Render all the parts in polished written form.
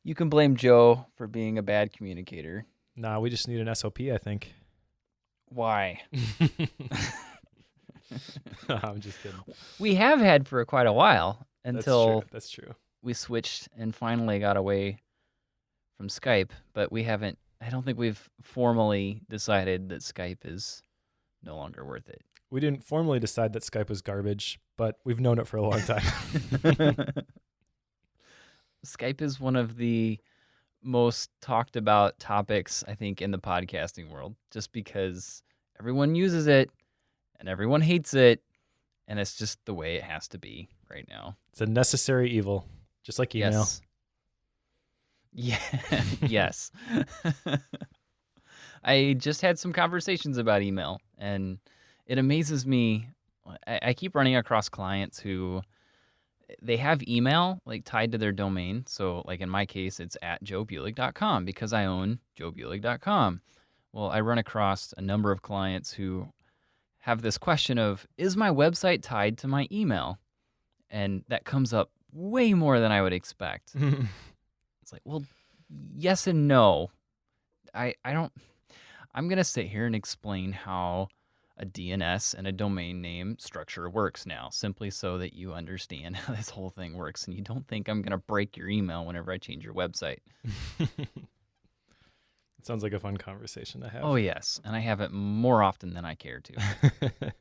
You can blame Joe for being a bad communicator. Nah, we just need an SOP, I think. Why? I'm just kidding. We have had for quite a while That's true. until That's true. we switched and finally got away from Skype, but I don't think we've formally decided that Skype is no longer worth it. We didn't formally decide that Skype was garbage, but we've known it for a long time. Skype is one of the most talked about topics, I think, in the podcasting world, just because everyone uses it and everyone hates it, and it's just the way it has to be right now. It's a necessary evil, just like email. Yes. Yeah. Yes. I just had some conversations about email, and it amazes me. I keep running across clients who they have email like tied to their domain. So like in my case, it's at joebulig.com because I own joebulig.com. Well, I run across a number of clients who have this question of, is my website tied to my email? And that comes up way more than I would expect. It's like, well, yes and no. I'm going to sit here and explain how a DNS and a domain name structure works now, simply so that you understand how this whole thing works and you don't think I'm going to break your email whenever I change your website. It sounds like a fun conversation to have. Oh, yes. And I have it more often than I care to.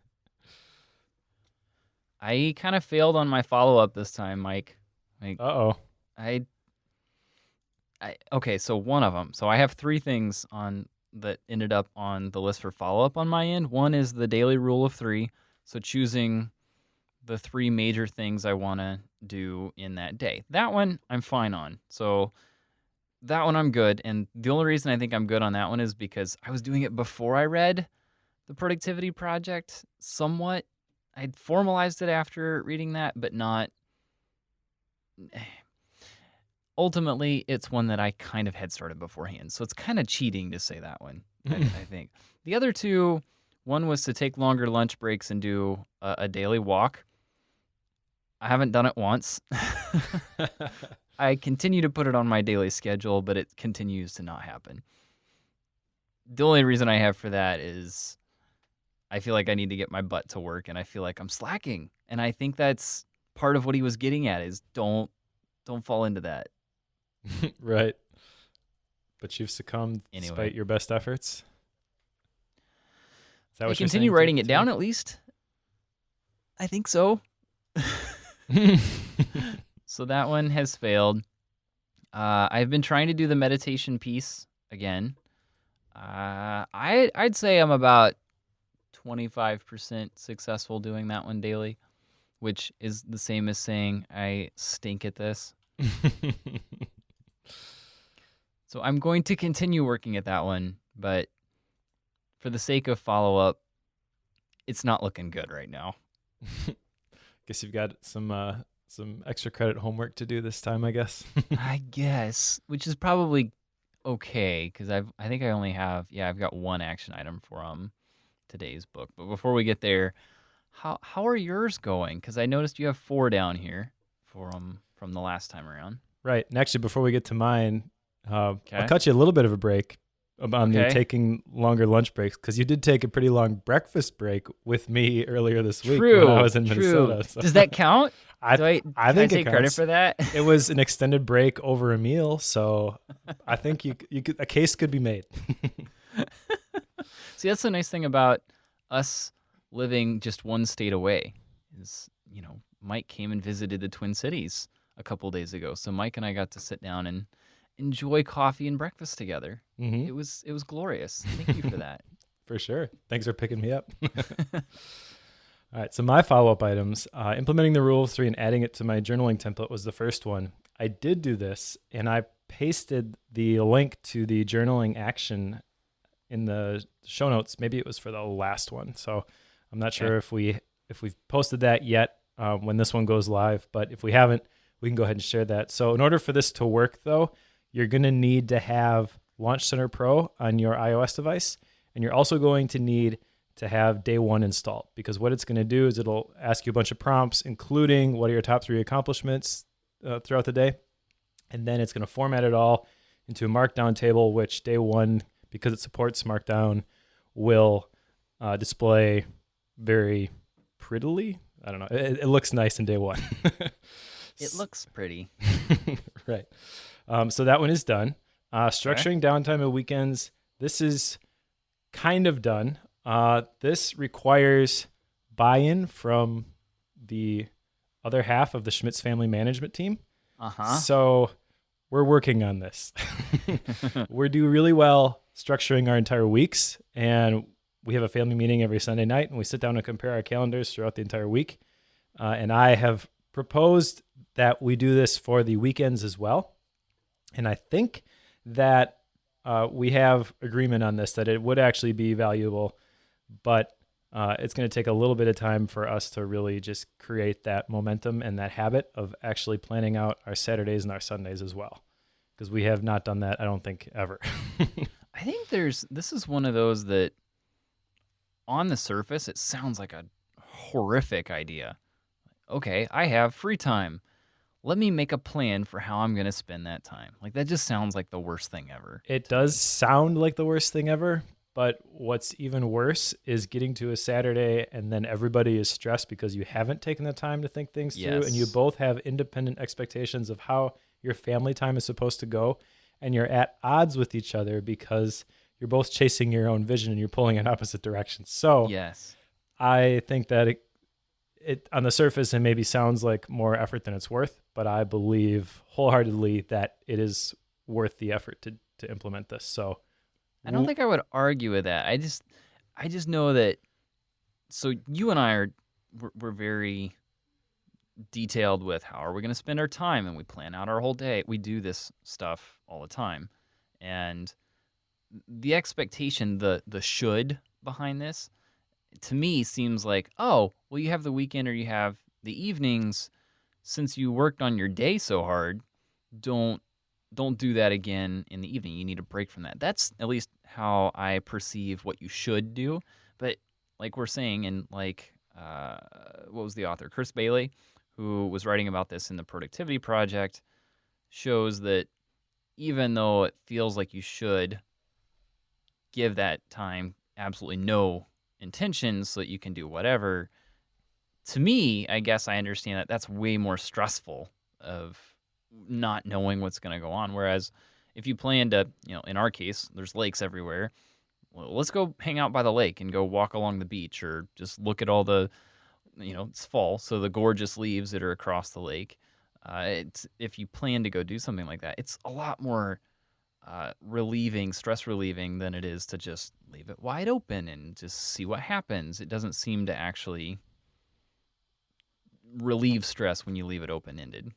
I kind of failed on my follow-up this time, Mike. Uh-oh. Okay, so one of them. So I have three things that ended up on the list for follow-up on my end. One is the daily rule of 3. So choosing the 3 major things I want to do in that day. That one I'm fine on. So that one I'm good. And the only reason I think I'm good on that one is because I was doing it before I read the Productivity Project somewhat. I'd formalized it after reading that, but not... Ultimately, it's one that I kind of had started beforehand. So it's kind of cheating to say that one, I think. The other two, one was to take longer lunch breaks and do a daily walk. I haven't done it once. I continue to put it on my daily schedule, but it continues to not happen. The only reason I have for that is I feel like I need to get my butt to work, and I feel like I'm slacking. And I think that's part of what he was getting at is don't fall into that. Right. But you've succumbed Anyway. despite your best efforts? Is that what I you're continue saying writing to it down me? at least. I think so. So that one has failed. I've been trying to do the meditation piece again. I'd say I'm about 25% successful doing that one daily, which is the same as saying I stink at this. So I'm going to continue working at that one, but for the sake of follow-up, it's not looking good right now. Guess you've got some extra credit homework to do this time, I guess. I guess, which is probably okay because I think I only have I've got one action item for today's book. But before we get there, how are yours going? Because I noticed you have 4 down here from the last time around. Right. And actually, before we get to mine, I'll Okay. cut you a little bit of a break on the Okay. taking longer lunch breaks because you did take a pretty long breakfast break with me earlier this week True. when I was in True. Minnesota. So Does that count? I Can think I it take credit counts. for that? It was an extended break over a meal, so I think you could, a case could be made. See, that's the nice thing about us living just one state away is, Mike came and visited the Twin Cities a couple days ago. So Mike and I got to sit down and enjoy coffee and breakfast together. Mm-hmm. It was glorious. Thank you for that. For sure. Thanks for picking me up. All right. So my follow-up items, implementing the rule of 3 and adding it to my journaling template was the first one. I did do this, and I pasted the link to the journaling action in the show notes. Maybe it was for the last one. So I'm not sure if we've posted that yet when this one goes live, but if we haven't, we can go ahead and share that. So in order for this to work, though, you're going to need to have Launch Center Pro on your iOS device, and you're also going to need to have day 1 installed, because what it's going to do is it'll ask you a bunch of prompts, including what are your top 3 accomplishments throughout the day. And then it's going to format it all into a markdown table, which day one, because it supports markdown, will display very prettily. I don't know. It looks nice in day one. It looks pretty. Right. So that one is done. Structuring downtime of weekends. This is kind of done. This requires buy-in from the other half of the Schmitz family management team. So we're working on this. We're doing really well structuring our entire weeks, and we have a family meeting every Sunday night, and we sit down and compare our calendars throughout the entire week. And I have proposed that we do this for the weekends as well. And I think that we have agreement on this, that it would actually be valuable, but it's going to take a little bit of time for us to really just create that momentum and that habit of actually planning out our Saturdays and our Sundays as well. Because we have not done that, I don't think, ever. I think this is one of those that on the surface, it sounds like a horrific idea. Okay, I have free time. Let me make a plan for how I'm going to spend that time. Like, that just sounds like the worst thing ever. It does sound like the worst thing ever, but what's even worse is getting to a Saturday and then everybody is stressed because you haven't taken the time to think things through, and you both have independent expectations of how your family time is supposed to go, and you're at odds with each other because you're both chasing your own vision and you're pulling in opposite directions. So yes, I think that it on the surface, it maybe sounds like more effort than it's worth, but I believe wholeheartedly that it is worth the effort to implement this. So I don't think I would argue with that. I just know that. So you and I we're very detailed with how are we going to spend our time, and we plan out our whole day. We do this stuff all the time, and the expectation, the should behind this, to me seems like, oh, well, you have the weekend or you have the evenings. Since you worked on your day so hard, don't do that again in the evening. You need a break from that. That's at least how I perceive what you should do. But like we're saying, and like what was the author? Chris Bailey, who was writing about this in the Productivity Project, shows that even though it feels like you should give that time absolutely no intentions so that you can do whatever, to me, I guess I understand that that's way more stressful of not knowing what's going to go on. Whereas if you plan to, in our case, there's lakes everywhere. Well, let's go hang out by the lake and go walk along the beach, or just look at all the, it's fall, so the gorgeous leaves that are across the lake. If you plan to go do something like that, it's a lot more stress relieving than it is to just leave it wide open and just see what happens. It doesn't seem to actually relieve stress when you leave it open-ended.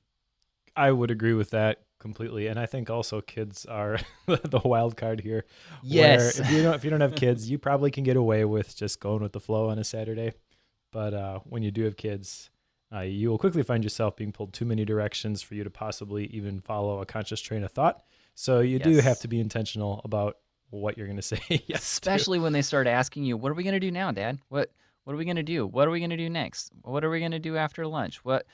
I would agree with that completely, and I think also kids are the wild card here. Yes. Where if you don't have kids, you probably can get away with just going with the flow on a Saturday. But when you do have kids, you will quickly find yourself being pulled too many directions for you to possibly even follow a conscious train of thought. So you do have to be intentional about what you're going to say. Yes, especially when they start asking you, "What are we going to do now, Dad? What are we going to do? What are we going to do next? What are we going to do after lunch? What?"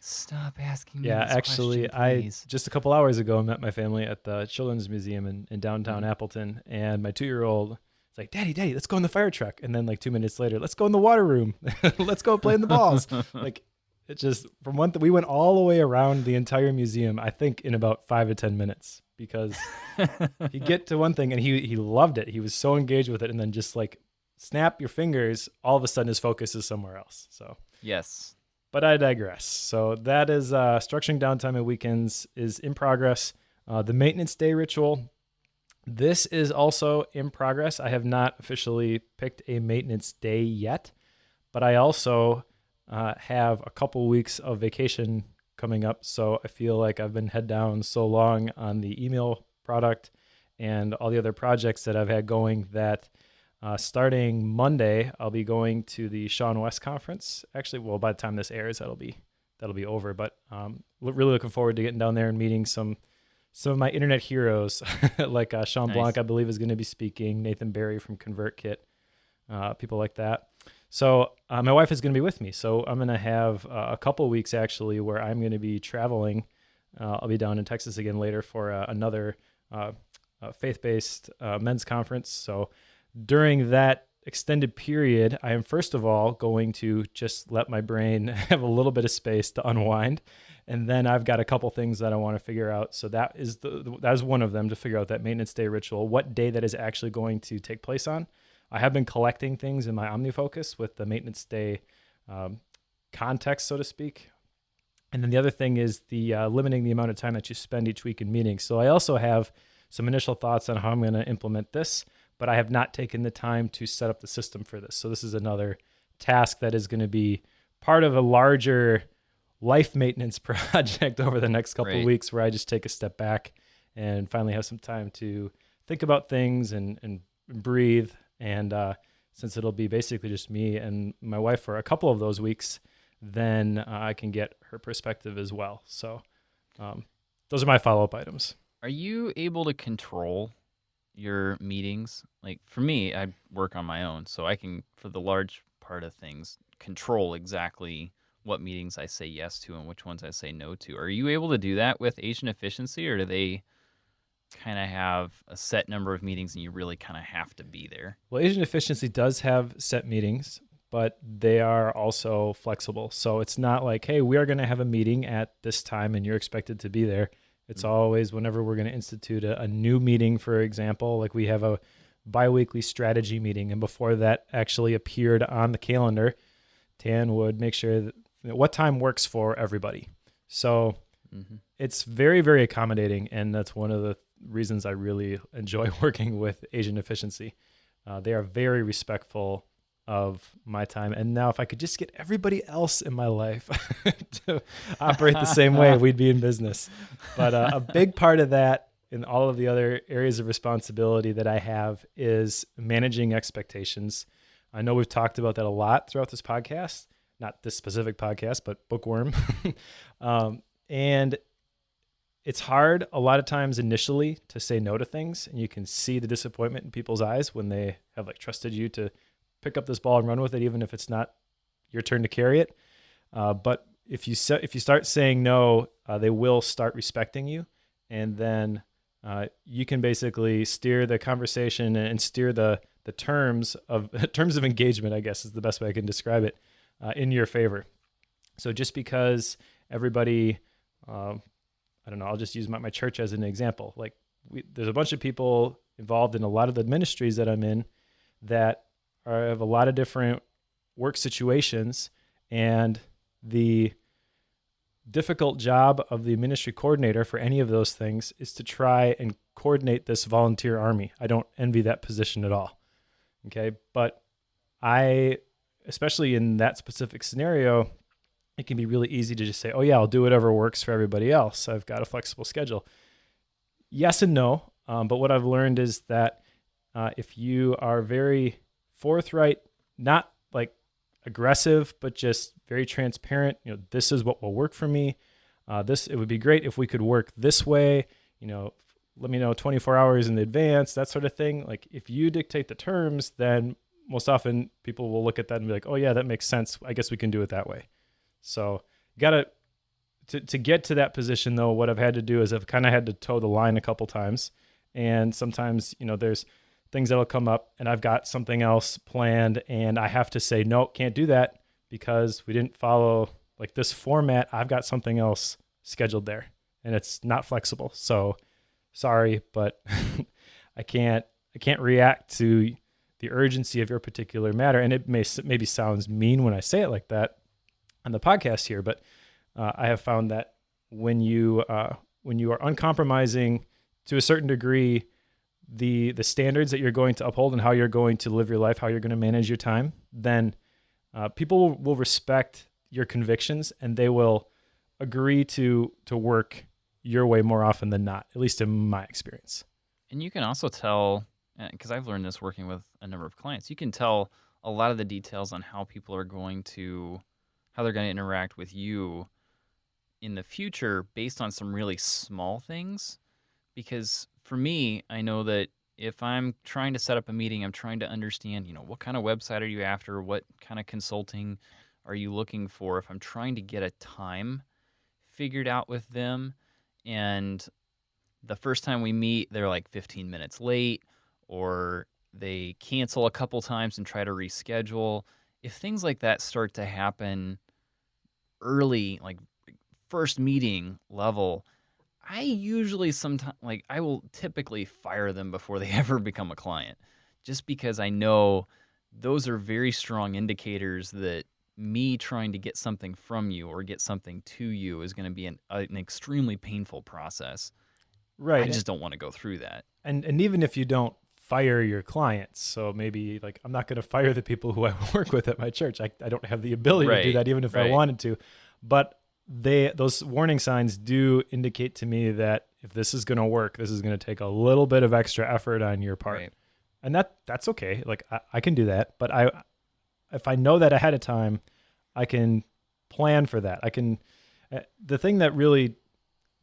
Stop asking me. Yeah, this actually, question, please. Just a couple hours ago met my family at the Children's Museum in downtown Appleton, and my 2-year-old was like, Daddy, let's go in the fire truck. And then like 2 minutes later, let's go in the water room. Let's go play in the balls. Like, it just, from one thing, we went all the way around the entire museum, I think in about 5 to 10 minutes, because you get to one thing and he loved it. He was so engaged with it. And then just like snap your fingers, all of a sudden his focus is somewhere else. So yes. But I digress. So that is structuring downtime and weekends is in progress. The maintenance day ritual, this is also in progress. I have not officially picked a maintenance day yet, but I also have a couple weeks of vacation coming up. So I feel like I've been head down so long on the email product and all the other projects that I've had going that starting Monday, I'll be going to the Sean West conference. Actually, well, by the time this airs, that'll be over. But really looking forward to getting down there and meeting some of my internet heroes, like Sean Blanc, I believe, is going to be speaking. Nathan Barry from ConvertKit, people like that. So my wife is going to be with me. So I'm going to have a couple weeks actually where I'm going to be traveling I'll be down in Texas again later for another faith-based men's conference. So during that extended period, I am first of all going to just let my brain have a little bit of space to unwind. And then I've got a couple things that I want to figure out. So that is one of them, to figure out that maintenance day ritual, what day that is actually going to take place on. I have been collecting things in my OmniFocus with the maintenance day context, so to speak. And then the other thing is the limiting the amount of time that you spend each week in meetings. So I also have some initial thoughts on how I'm going to implement this, but I have not taken the time to set up the system for this. So this is another task that is going to be part of a larger life maintenance project over the next couple of weeks, where I just take a step back and finally have some time to think about things and breathe. And since it'll be basically just me and my wife for a couple of those weeks, then I can get her perspective as well. So those are my follow-up items. Are you able to control your meetings? Like for me, I work on my own, so I can, for the large part of things, control exactly what meetings I say yes to and which ones I say no to. Are you able to do that with Agent Efficiency, or do they kind of have a set number of meetings and you really kind of have to be there? Well, Agent Efficiency does have set meetings, but they are also flexible. So it's not like, hey, we are going to have a meeting at this time and you're expected to be there. It's always whenever we're going to institute a new meeting, for example, like we have a biweekly strategy meeting. And before that actually appeared on the calendar, Tan would make sure that what time works for everybody. So it's very, very accommodating. And that's one of the reasons I really enjoy working with Agent Efficiency. They are very respectful of my time. And now if I could just get everybody else in my life to operate the same way, we'd be in business. But a big part of that in all of the other areas of responsibility that I have is managing expectations. I know we've talked about that a lot throughout this podcast, not this specific podcast, but Bookworm. And it's hard a lot of times initially to say no to things, and you can see the disappointment in people's eyes when they have like trusted you to pick up this ball and run with it, even if it's not your turn to carry it. But if you start saying no, they will start respecting you, and then you can basically steer the conversation and steer the terms of engagement, I guess is the best way I can describe it, in your favor. So just because everybody, I don't know, I'll just use my church as an example. Like there's a bunch of people involved in a lot of the ministries that I'm in that have a lot of different work situations, and the difficult job of the ministry coordinator for any of those things is to try and coordinate this volunteer army. I don't envy that position at all. Okay. But especially in that specific scenario, it can be really easy to just say, oh yeah, I'll do whatever works for everybody else. I've got a flexible schedule. Yes and no. But what I've learned is that if you are very forthright, not like aggressive, but just very transparent, this is what will work for me. It would be great if we could work this way, let me know 24 hours in advance, that sort of thing. Like if you dictate the terms, then most often people will look at that and be like, oh yeah, that makes sense. I guess we can do it that way. So you got to get to that position though. What I've had to do is I've kind of had to toe the line a couple times. And sometimes, there's things that'll come up and I've got something else planned and I have to say, no, can't do that because we didn't follow like this format. I've got something else scheduled there and it's not flexible. So sorry, but I can't react to the urgency of your particular matter. And it maybe sounds mean when I say it like that on the podcast here, but I have found that when you are uncompromising to a certain degree, the standards that you're going to uphold and how you're going to live your life, how you're going to manage your time, then people will respect your convictions and they will agree to work your way more often than not, at least in my experience. And you can also tell, because I've learned this working with a number of clients, you can tell a lot of the details on how they're going to interact with you in the future based on some really small things. Because for me, I know that if I'm trying to set up a meeting, I'm trying to understand, what kind of website are you after? What kind of consulting are you looking for? If I'm trying to get a time figured out with them, and the first time we meet, they're like 15 minutes late, or they cancel a couple times and try to reschedule. If things like that start to happen early, like first meeting level, I usually sometimes, like, I will typically fire them before they ever become a client, just because I know those are very strong indicators that me trying to get something from you or get something to you is going to be an extremely painful process. I Right. just don't want to go through that. And even if you don't fire your clients, so maybe like I'm not going to fire the people who I work with at my church. I don't have the ability to do Right, that even if I right, wanted to. But those warning signs do indicate to me that if this is going to work, this is going to take a little bit of extra effort on your part. right. And that's okay. Like I can do that, but if I know that ahead of time, I can plan for that. I can the thing that really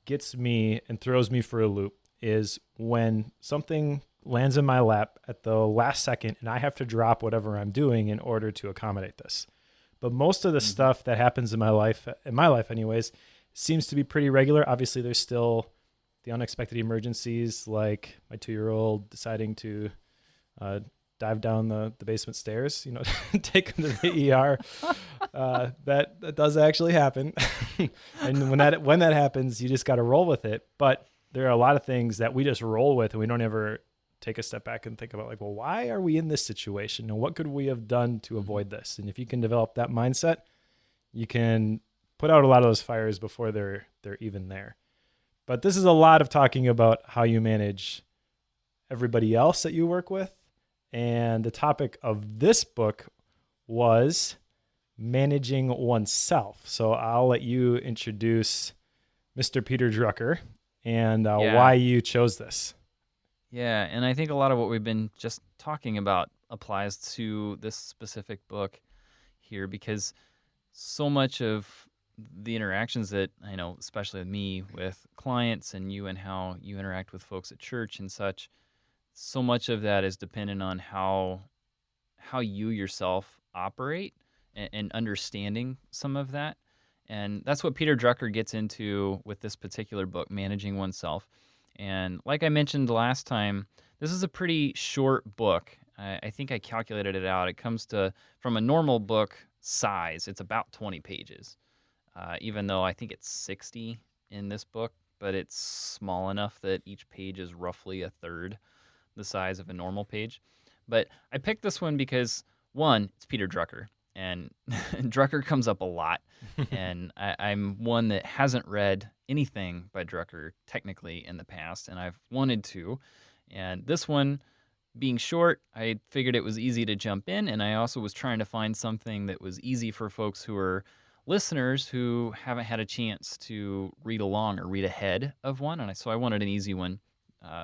gets me and throws me for a loop is when something lands in my lap at the last second and I have to drop whatever I'm doing in order to accommodate this. But most of the Hmm. stuff that happens in my life anyways, seems to be pretty regular. Obviously, there's still the unexpected emergencies like my 2-year-old deciding to uh, dive down the basement stairs, take him to the ER. That does actually happen. And when that happens, you just got to roll with it. But there are a lot of things that we just roll with and we don't ever take a step back and think about like, well, why are we in this situation? And what could we have done to Hmm. avoid this? And if you can develop that mindset, you can put out a lot of those fires before they're even there. But this is a lot of talking about how you manage everybody else that you work with. And the topic of this book was managing oneself. So I'll let you introduce Mr. Peter Drucker and Yeah, why you chose this. yeah. And I think a lot of what we've been just talking about applies to this specific book here, because so much of the interactions that I know, especially with me, with clients, and you and how you interact with folks at church and such, so much of that is dependent on how you yourself operate, and understanding some of that. And that's what Peter Drucker gets into with this particular book, Managing Oneself. And like I mentioned last time, this is a pretty short book. I think I calculated it out. It comes to, from a normal book size, it's about 20 pages, even though I think it's 60 in this book, but it's small enough that each page is roughly a third the size of a normal page. But I picked this one because, one, it's Peter Drucker, and Drucker comes up a lot, and I'm one that hasn't read anything by Drucker technically in the past, and I've wanted to. And this one, being short, I figured it was easy to jump in, and I also was trying to find something that was easy for folks who are listeners who haven't had a chance to read along or read ahead of one, and so I wanted an easy one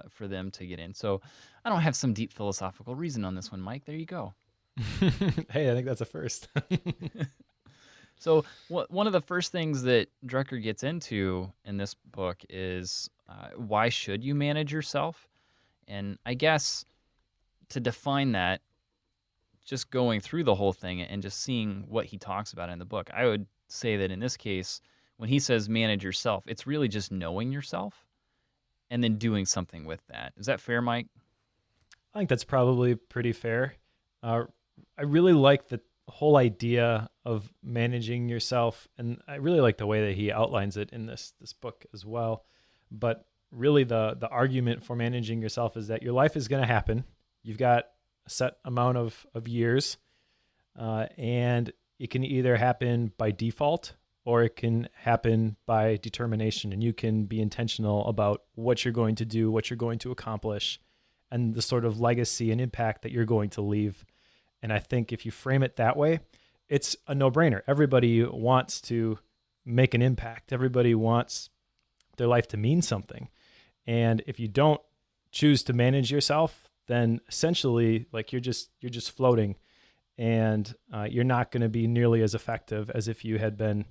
for them to get in. So I don't have some deep philosophical reason on this one, Mike. There you go. Hey, I think that's a first. So one of the first things that Drucker gets into in this book is why should you manage yourself? And I guess to define that, just going through the whole thing and just seeing what he talks about in the book, I would say that in this case, when he says manage yourself, it's really just knowing yourself and then doing something with that. Is that fair, Mike? I think that's probably pretty fair. Uh, I really like the whole idea of managing yourself, and I really like the way that he outlines it in this book as well. But really, the argument for managing yourself is that your life is going to happen. You've got a set amount of years, and it can either happen by default or it can happen by determination. And you can be intentional about what you're going to do, what you're going to accomplish, and the sort of legacy and impact that you're going to leave. And I think if you frame it that way, it's a no-brainer. Everybody wants to make an impact. Everybody wants their life to mean something. And if you don't choose to manage yourself, then essentially like you're just floating, and you're not going to be nearly as effective as if you had been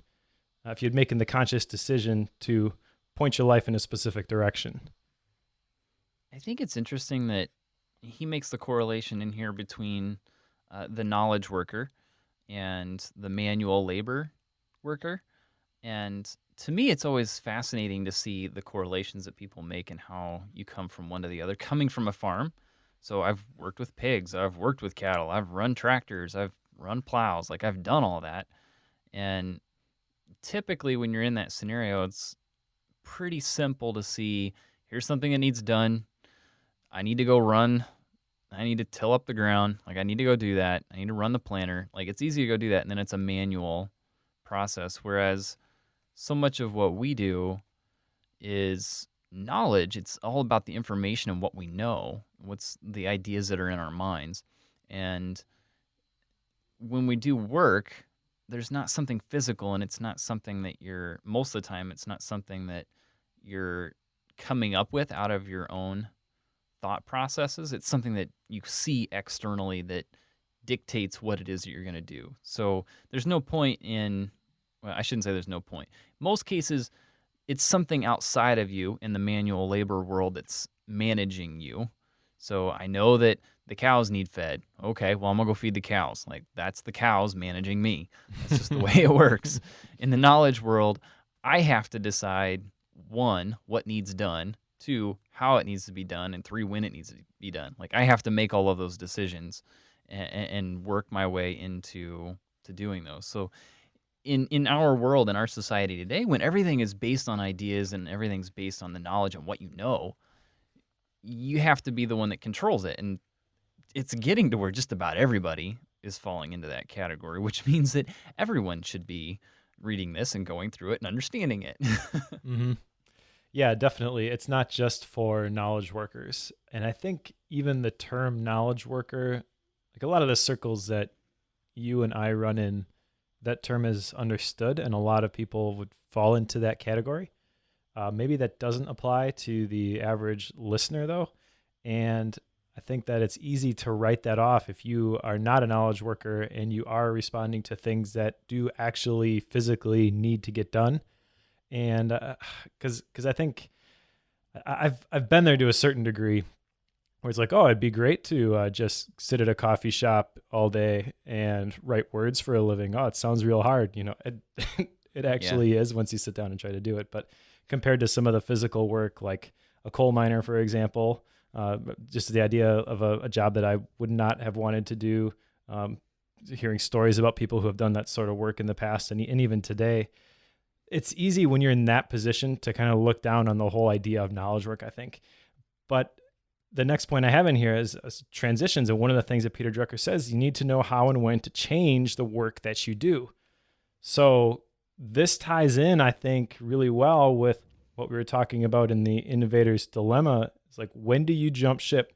if you'd making the conscious decision to point your life in a specific direction. I think it's interesting that he makes the correlation in here between the knowledge worker and the manual labor worker. And to me, it's always fascinating to see the correlations that people make and how you come from one to the other. Coming from a farm, so I've worked with pigs, I've worked with cattle, I've run tractors, I've run plows, like I've done all that. And typically, when you're in that scenario, it's pretty simple to see here's something that needs done. I need to go run. I need to till up the ground. Like, I need to go do that. I need to run the planter. Like, it's easy to go do that. And then it's a manual process. Whereas so much of what we do is knowledge. It's all about the information and what we know, what's the ideas that are in our minds. And when we do work, there's not something physical, and it's not something that most of the time, it's not something that you're coming up with out of your own thought processes. It's something that you see externally that dictates what it is that you're going to do. So there's no point well, I shouldn't say there's no point. Most cases, it's something outside of you in the manual labor world that's managing you. So I know that the cows need fed. Okay, well, I'm going to go feed the cows. Like, that's the cows managing me. That's just the way it works. In the knowledge world, I have to decide, 1, what needs done, 2, how it needs to be done, and 3, when it needs to be done. Like, I have to make all of those decisions and work my way into doing those. So in our world, in our society today, when everything is based on ideas and everything's based on the knowledge and what you know, you have to be the one that controls it. And it's getting to where just about everybody is falling into that category, which means that everyone should be reading this and going through it and understanding it. Mm-hmm. Yeah, definitely. It's not just for knowledge workers. And I think even the term knowledge worker, like a lot of the circles that you and I run in, that term is understood, and a lot of people would fall into that category. Maybe that doesn't apply to the average listener, though. And I think that it's easy to write that off if you are not a knowledge worker and you are responding to things that do actually physically need to get done. And because I think I've been there to a certain degree, where it's like, oh, it'd be great to just sit at a coffee shop all day and write words for a living. Oh, it sounds real hard. It actually is once you sit down and try to do it. But compared to some of the physical work, like a coal miner, for example, just the idea of a job that I would not have wanted to do, hearing stories about people who have done that sort of work in the past and even today, it's easy when you're in that position to kind of look down on the whole idea of knowledge work, I think. But the next point I have in here is transitions. And one of the things that Peter Drucker says, you need to know how and when to change the work that you do. So this ties in, I think, really well with what we were talking about in the innovator's dilemma. It's like, when do you jump ship?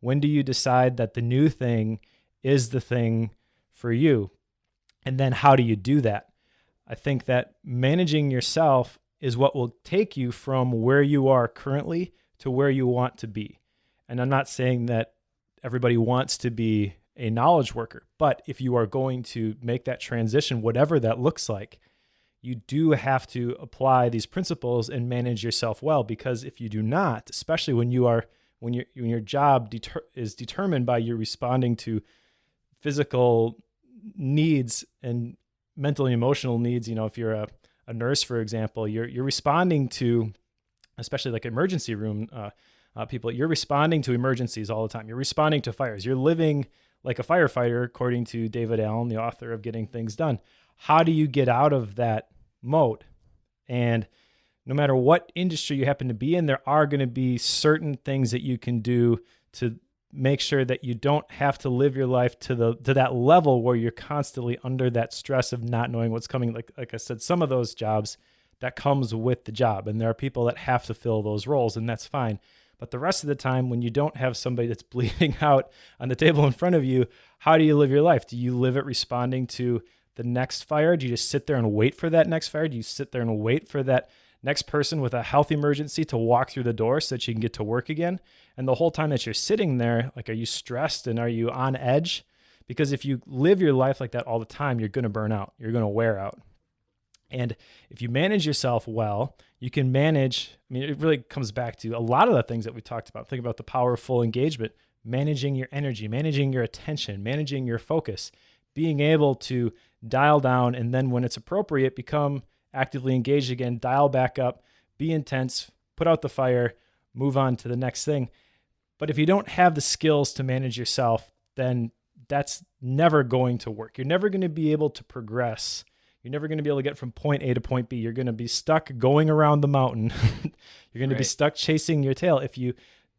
When do you decide that the new thing is the thing for you? And then how do you do that? I think that managing yourself is what will take you from where you are currently to where you want to be. And I'm not saying that everybody wants to be a knowledge worker, but if you are going to make that transition, whatever that looks like, you do have to apply these principles and manage yourself well. Because if you do not, especially when your job is determined by you responding to physical needs and mental and emotional needs, if you're a nurse, for example, you're responding to, especially like emergency room people, you're responding to emergencies all the time. You're responding to fires. You're living like a firefighter, according to David Allen, the author of Getting Things Done. How do you get out of that mode? And no matter what industry you happen to be in, there are going to be certain things that you can do to make sure that you don't have to live your life to that level where you're constantly under that stress of not knowing what's coming. Like I said, some of those jobs, that comes with the job, and there are people that have to fill those roles, and that's fine. But the rest of the time, when you don't have somebody that's bleeding out on the table in front of you, how do you live your life? Do you live it responding to the next fire? Do you just sit there and wait for that next fire? Do you sit there and wait for that next person with a health emergency to walk through the door so that you can get to work again? And the whole time that you're sitting there, like, are you stressed and are you on edge? Because if you live your life like that all the time, you're going to burn out. You're going to wear out. And if you manage yourself well, you can manage, it really comes back to a lot of the things that we talked about. Think about the power of full engagement, managing your energy, managing your attention, managing your focus, being able to dial down, and then when it's appropriate, become actively engage again, dial back up, be intense, put out the fire, move on to the next thing. But if you don't have the skills to manage yourself, then that's never going to work. You're never going to be able to progress. You're never going to be able to get from point A to point B. You're going to be stuck going around the mountain. You're going to be stuck chasing your tail if you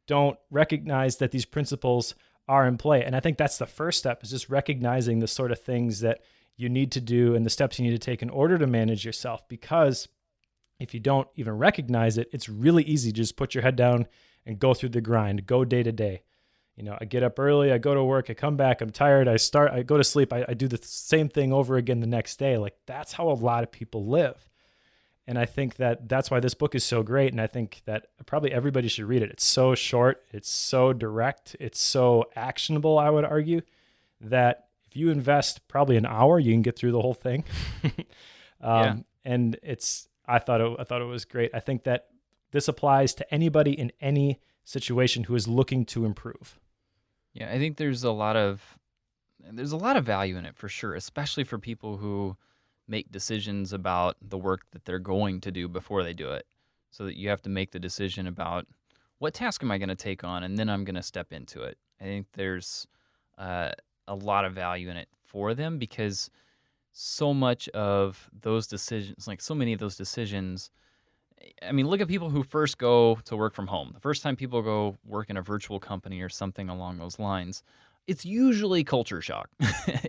don't recognize that these principles are in play. And I think that's the first step, is just recognizing the sort of things that you need to do and the steps you need to take in order to manage yourself. Because if you don't even recognize it, it's really easy to just put your head down and go through the grind, go day to day. I get up early, I go to work, I come back, I'm tired, I go to sleep, I do the same thing over again the next day. Like, that's how a lot of people live. And I think that that's why this book is so great. And I think that probably everybody should read it. It's so short, it's so direct, it's so actionable, I would argue, that if you invest probably an hour, you can get through the whole thing. And I thought it was great. I think that this applies to anybody in any situation who is looking to improve. Yeah, I think there's a lot of value in it for sure, especially for people who make decisions about the work that they're going to do before they do it. So that you have to make the decision about, what task am I going to take on, and then I'm going to step into it. I think there's a lot of value in it for them, because so much of those decisions, like so many of those decisions, I mean, look at people who first go to work from home. The first time people go work in a virtual company or something along those lines, it's usually culture shock.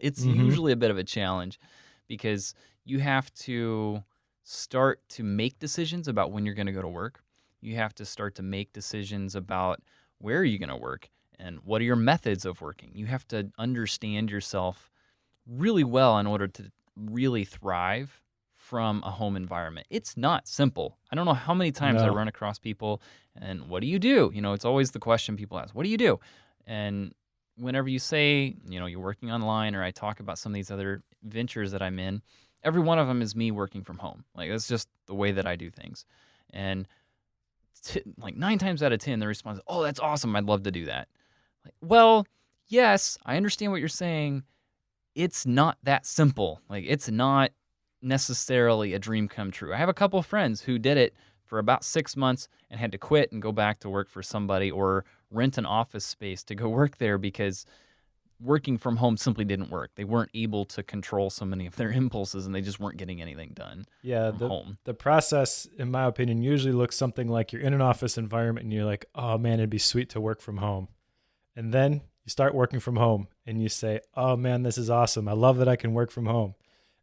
It's usually a bit of a challenge, because you have to start to make decisions about when you're going to go to work. You have to start to make decisions about where are you going to work and what are your methods of working. You have to understand yourself really well in order to really thrive from a home environment. It's not simple. I don't know how many times I run across people and, what do you do? It's always the question people ask, what do you do? And whenever you say, you're working online, or I talk about some of these other ventures that I'm in, every one of them is me working from home. Like, that's just the way that I do things. And like 9 times out of 10, the response is, oh, that's awesome, I'd love to do that. Like, well, yes, I understand what you're saying. It's not that simple. Like, it's not necessarily a dream come true. I have a couple of friends who did it for about 6 months and had to quit and go back to work for somebody, or rent an office space to go work there, because working from home simply didn't work. They weren't able to control so many of their impulses, and they just weren't getting anything done from home. The process, in my opinion, usually looks something like you're in an office environment and you're like, oh man, it'd be sweet to work from home. And then you start working from home and you say, oh man, this is awesome. I love that I can work from home.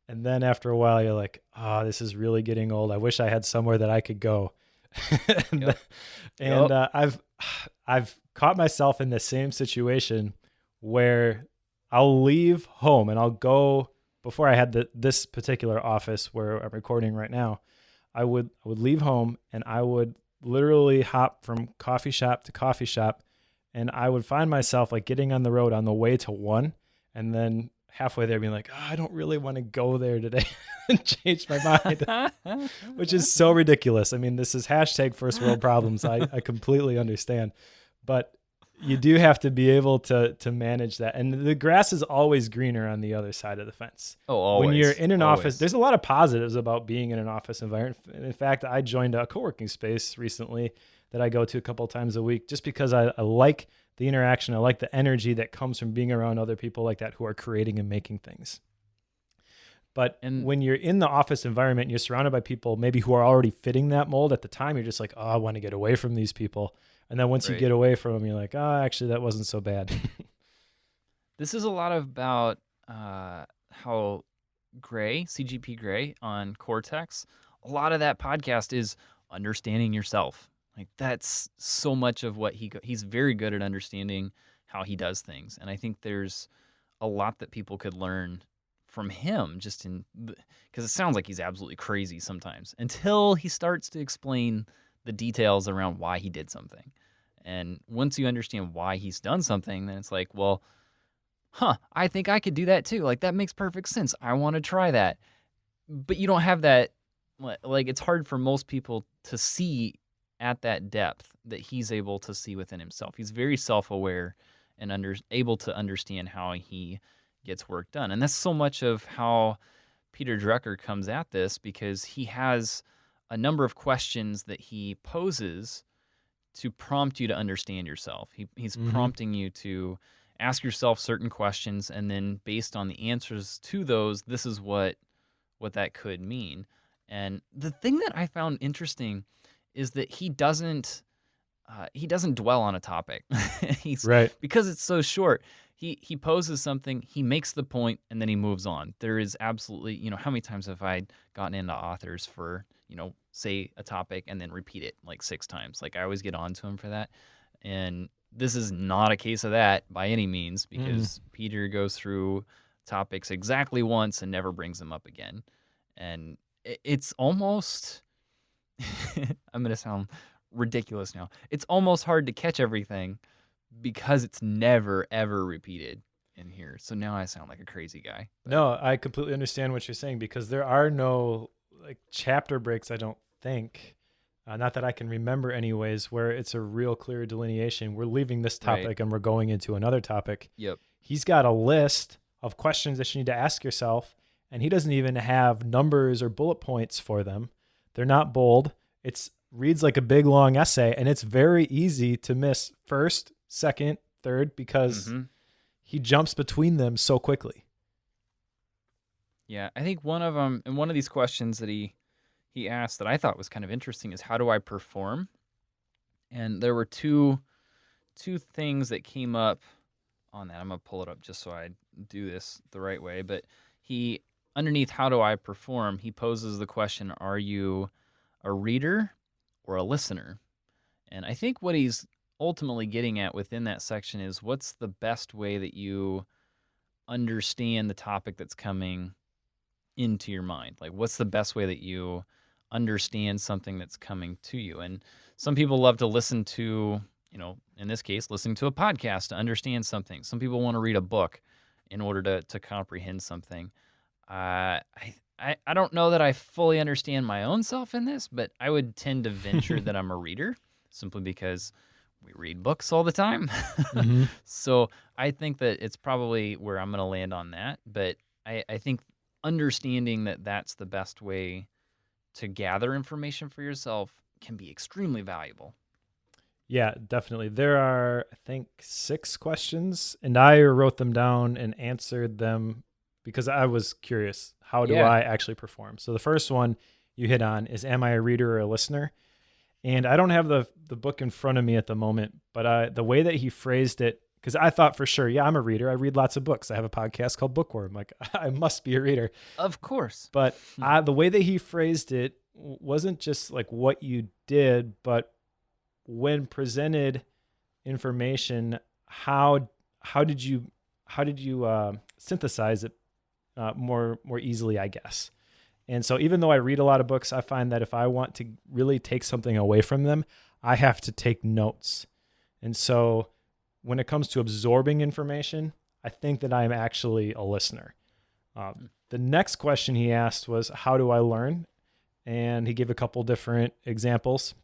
And then after a while, you're like, oh, this is really getting old. I wish I had somewhere that I could go. I've caught myself in the same situation where I'll leave home and I'll go, before I had this particular office where I'm recording right now, I would leave home and I would literally hop from coffee shop to coffee shop, and I would find myself like getting on the road on the way to one, and then halfway there being like, oh, I don't really want to go there today, and change my mind, which is so ridiculous. I mean, this is hashtag first world problems. I completely understand, but you do have to be able to manage that. And the grass is always greener on the other side of the fence. Oh, always. When you're in an office, there's a lot of positives about being in an office environment. In fact, I joined a co-working space recently that I go to a couple of times a week, just because I like the interaction. I like the energy that comes from being around other people like that who are creating and making things. But when you're in the office environment, you're surrounded by people maybe who are already fitting that mold at the time. You're just like, oh, I want to get away from these people. And then once you get away from them, you're like, oh, actually, that wasn't so bad. This is a lot about how CGP Grey on Cortex, a lot of that podcast is understanding yourself. Like, that's so much of what he's very good at understanding how he does things. And I think there's a lot that people could learn from him, because it sounds like he's absolutely crazy sometimes until he starts to explain the details around why he did something. And once you understand why he's done something, then it's like, well, I think I could do that too. Like, that makes perfect sense. I want to try that. But you don't have that, like, it's hard for most people to see at that depth that he's able to see within himself. He's very self-aware and able to understand how he gets work done. And that's so much of how Peter Drucker comes at this because he has a number of questions that he poses to prompt you to understand yourself. He's Mm-hmm. prompting you to ask yourself certain questions, and then based on the answers to those, this is what that could mean. And the thing that I found interesting is that he doesn't dwell on a topic. He's Right. because it's so short. He poses something, he makes the point, and then he moves on. There is absolutely, how many times have I gotten into authors for, say a topic and then repeat it like 6 times? Like I always get on to him for that. And this is not a case of that by any means, Mm. because Peter goes through topics exactly once and never brings them up again. And it's almost I'm going to sound ridiculous now. It's almost hard to catch everything because it's never, ever repeated in here. So now I sound like a crazy guy. But No, I completely understand what you're saying because there are no like chapter breaks, I don't think. Not that I can remember, anyways, where it's a real clear delineation. We're leaving this right. topic and we're going into another topic. Yep. He's got a list of questions that you need to ask yourself, and he doesn't even have numbers or bullet points for them. They're not bold. It's reads like a big long essay, and it's very easy to miss first, second, third because hmm he jumps between them so quickly. Yeah. I think one of them, and one of these questions that he asked that I thought was kind of interesting is, how do I perform? And there were two things that came up on that. I'm going to pull it up just so I do this the right way. But he, underneath how do I perform, he poses the question, are you a reader or a listener? And I think what he's ultimately getting at within that section is, what's the best way that you understand the topic that's coming into your mind? Like, what's the best way that you understand something that's coming to you? And some people love to listen to, in this case, listening to a podcast to understand something. Some people want to read a book in order to comprehend something. I don't know that I fully understand my own self in this, but I would tend to venture that I'm a reader, simply because we read books all the time. Mm-hmm. So I think that it's probably where I'm going to land on that. But I think understanding that that's the best way to gather information for yourself can be extremely valuable. Yeah, definitely. There are, I think, 6 questions, and I wrote them down and answered them because I was curious. How do Yeah. I actually perform? So the first one you hit on is, am I a reader or a listener? And I don't have the book in front of me at the moment, but the way that he phrased it, because I thought for sure, yeah, I'm a reader. I read lots of books. I have a podcast called Bookworm. Like, I must be a reader. Of course. But the way that he phrased it wasn't just like what you did, but when presented information, how did you synthesize it more easily, I guess. And so even though I read a lot of books, I find that if I want to really take something away from them, I have to take notes. And so when it comes to absorbing information, I think that I'm actually a listener. The next question he asked was, how do I learn? And he gave a couple different examples.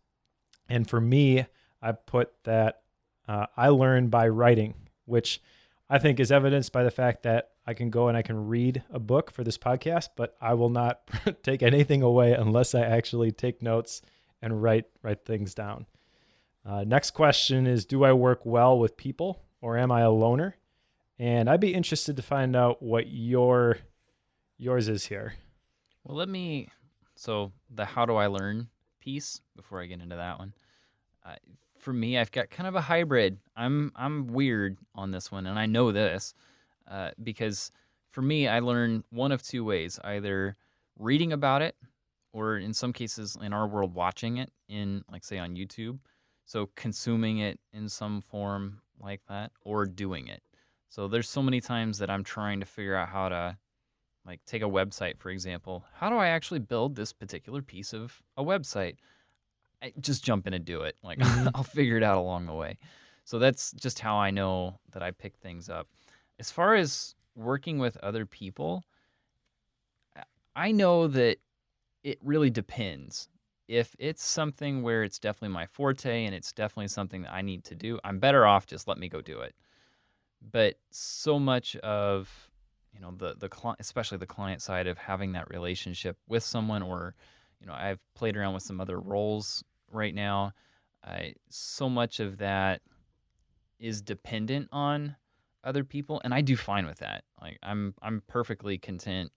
And for me, I put that I learn by writing, which I think is evidenced by the fact that I can go and I can read a book for this podcast, but I will not take anything away unless I actually take notes and write things down. Next question is, do I work well with people, or am I a loner? And I'd be interested to find out what yours is here. Well, so the how do I learn piece, before I get into that one, for me, I've got kind of a hybrid. I'm weird on this one, and I know this because for me, I learn one of two ways: either reading about it, or in some cases, in our world, watching it in, like, say, on YouTube. So consuming it in some form like that, or doing it. So there's so many times that I'm trying to figure out how to, like, take a website, for example. How do I actually build this particular piece of a website? I just jump in and do it. Like, Mm-hmm. I'll figure it out along the way. So that's just how I know that I pick things up. As far as working with other people, I know that it really depends. If it's something where it's definitely my forte and it's definitely something that I need to do, I'm better off just let me go do it. But so much of especially the client side of having that relationship with someone, or I've played around with some other roles right now. So much of that is dependent on other people, and I do fine with that. Like I'm perfectly content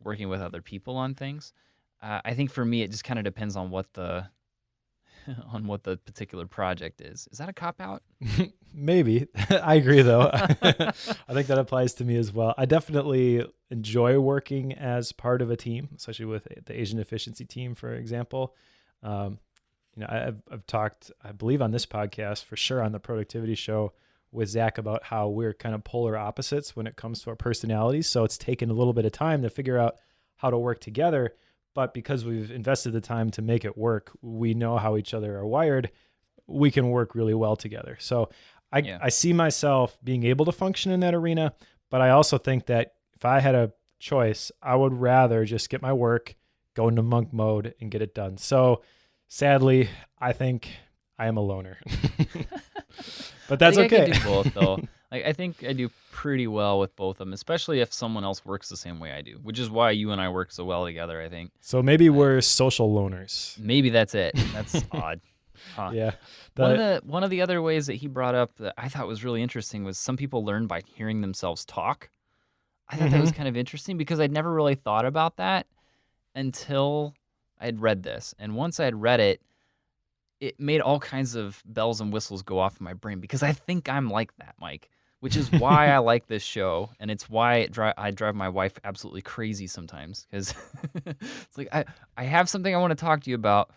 working with other people on things. I think for me, it just kind of depends on what the on what the particular project is. Is that a cop out? Maybe. I agree, though. I think that applies to me as well. I definitely enjoy working as part of a team, especially with the Asian efficiency team, for example. I've talked, I believe, on this podcast, for sure, on the productivity show with Zach, about how we're kind of polar opposites when it comes to our personalities. So it's taken a little bit of time to figure out how to work together. But because we've invested the time to make it work, we know how each other are wired. We can work really well together. So I see myself being able to function in that arena, but I also think that if I had a choice, I would rather just get my work, go into monk mode, and get it done. So sadly, I think I am a loner. But that's okay. I can do both, though. Like, I think I do pretty well with both of them, especially if someone else works the same way I do, which is why you and I work so well together, I think. So maybe we're social loners. Maybe that's it. That's odd. Huh. Yeah. One of the other ways that he brought up that I thought was really interesting was some people learn by hearing themselves talk. I thought that was kind of interesting because I'd never really thought about that until I'd read this. And once I had read it, it made all kinds of bells and whistles go off in my brain because I think I'm like that, Mike, which is why I like this show. And it's why I drive my wife absolutely crazy sometimes because it's like I have something I want to talk to you about.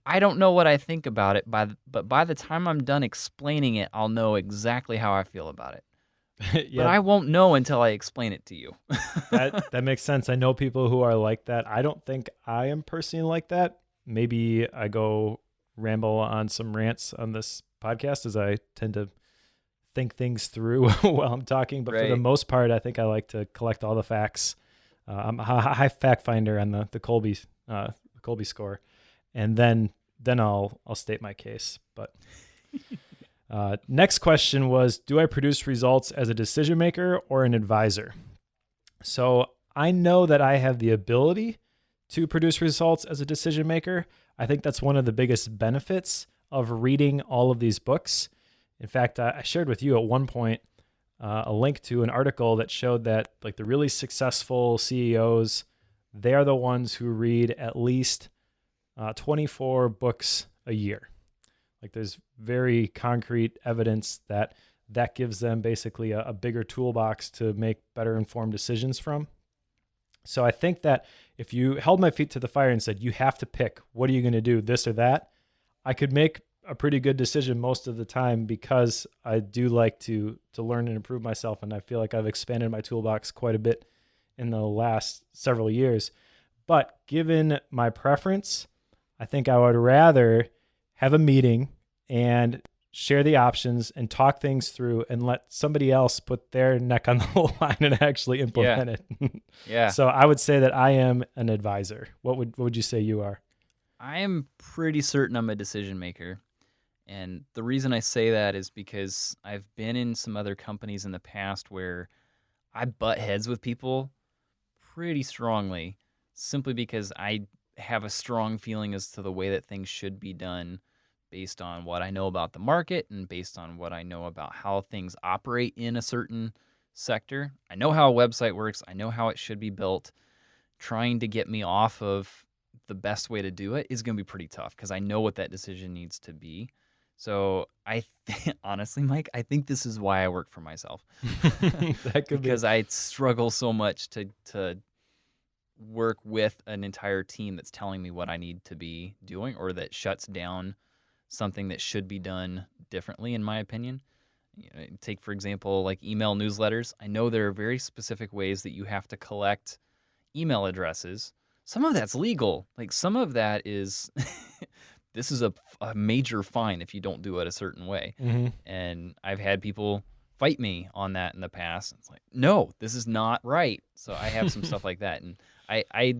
I don't know what I think about it, but by the time I'm done explaining it, I'll know exactly how I feel about it. Yeah. But I won't know until I explain it to you. That makes sense. I know people who are like that. I don't think I am personally like that. Maybe I go ramble on some rants on this podcast as I tend to think things through while I'm talking. But for the most part, I think I like to collect all the facts. I'm a high fact finder on the Colby score, and then I'll state my case. But next question was, do I produce results as a decision maker or an advisor? So I know that I have the ability to produce results as a decision maker. I think that's one of the biggest benefits of reading all of these books. In fact, I shared with you at one point a link to an article that showed that like the really successful CEOs, they are the ones who read at least 24 books a year. Like there's very concrete evidence that gives them basically a bigger toolbox to make better informed decisions from. So I think that if you held my feet to the fire and said, you have to pick, what are you going to do, this or that? I could make a pretty good decision most of the time because I do like to learn and improve myself. And I feel like I've expanded my toolbox quite a bit in the last several years. But given my preference, I think I would rather have a meeting and share the options and talk things through and let somebody else put their neck on the line and actually implement it. Yeah. So I would say that I am an advisor. What would you say you are? I am pretty certain I'm a decision maker. And the reason I say that is because I've been in some other companies in the past where I butt heads with people pretty strongly simply because I have a strong feeling as to the way that things should be done based on what I know about the market and based on what I know about how things operate in a certain sector. I know how a website works. I know how it should be built. Trying to get me off of the best way to do it is going to be pretty tough because I know what that decision needs to be. So honestly, Mike, I think this is why I work for myself. That could because be. I struggle so much to work with an entire team that's telling me what I need to be doing or that shuts down something that should be done differently, in my opinion. Take, for example, like email newsletters. I know there are very specific ways that you have to collect email addresses. Some of that's legal. Like some of that is, this is a major fine if you don't do it a certain way. Mm-hmm. And I've had people fight me on that in the past. It's like, no, this is not right. So I have some stuff like that. And I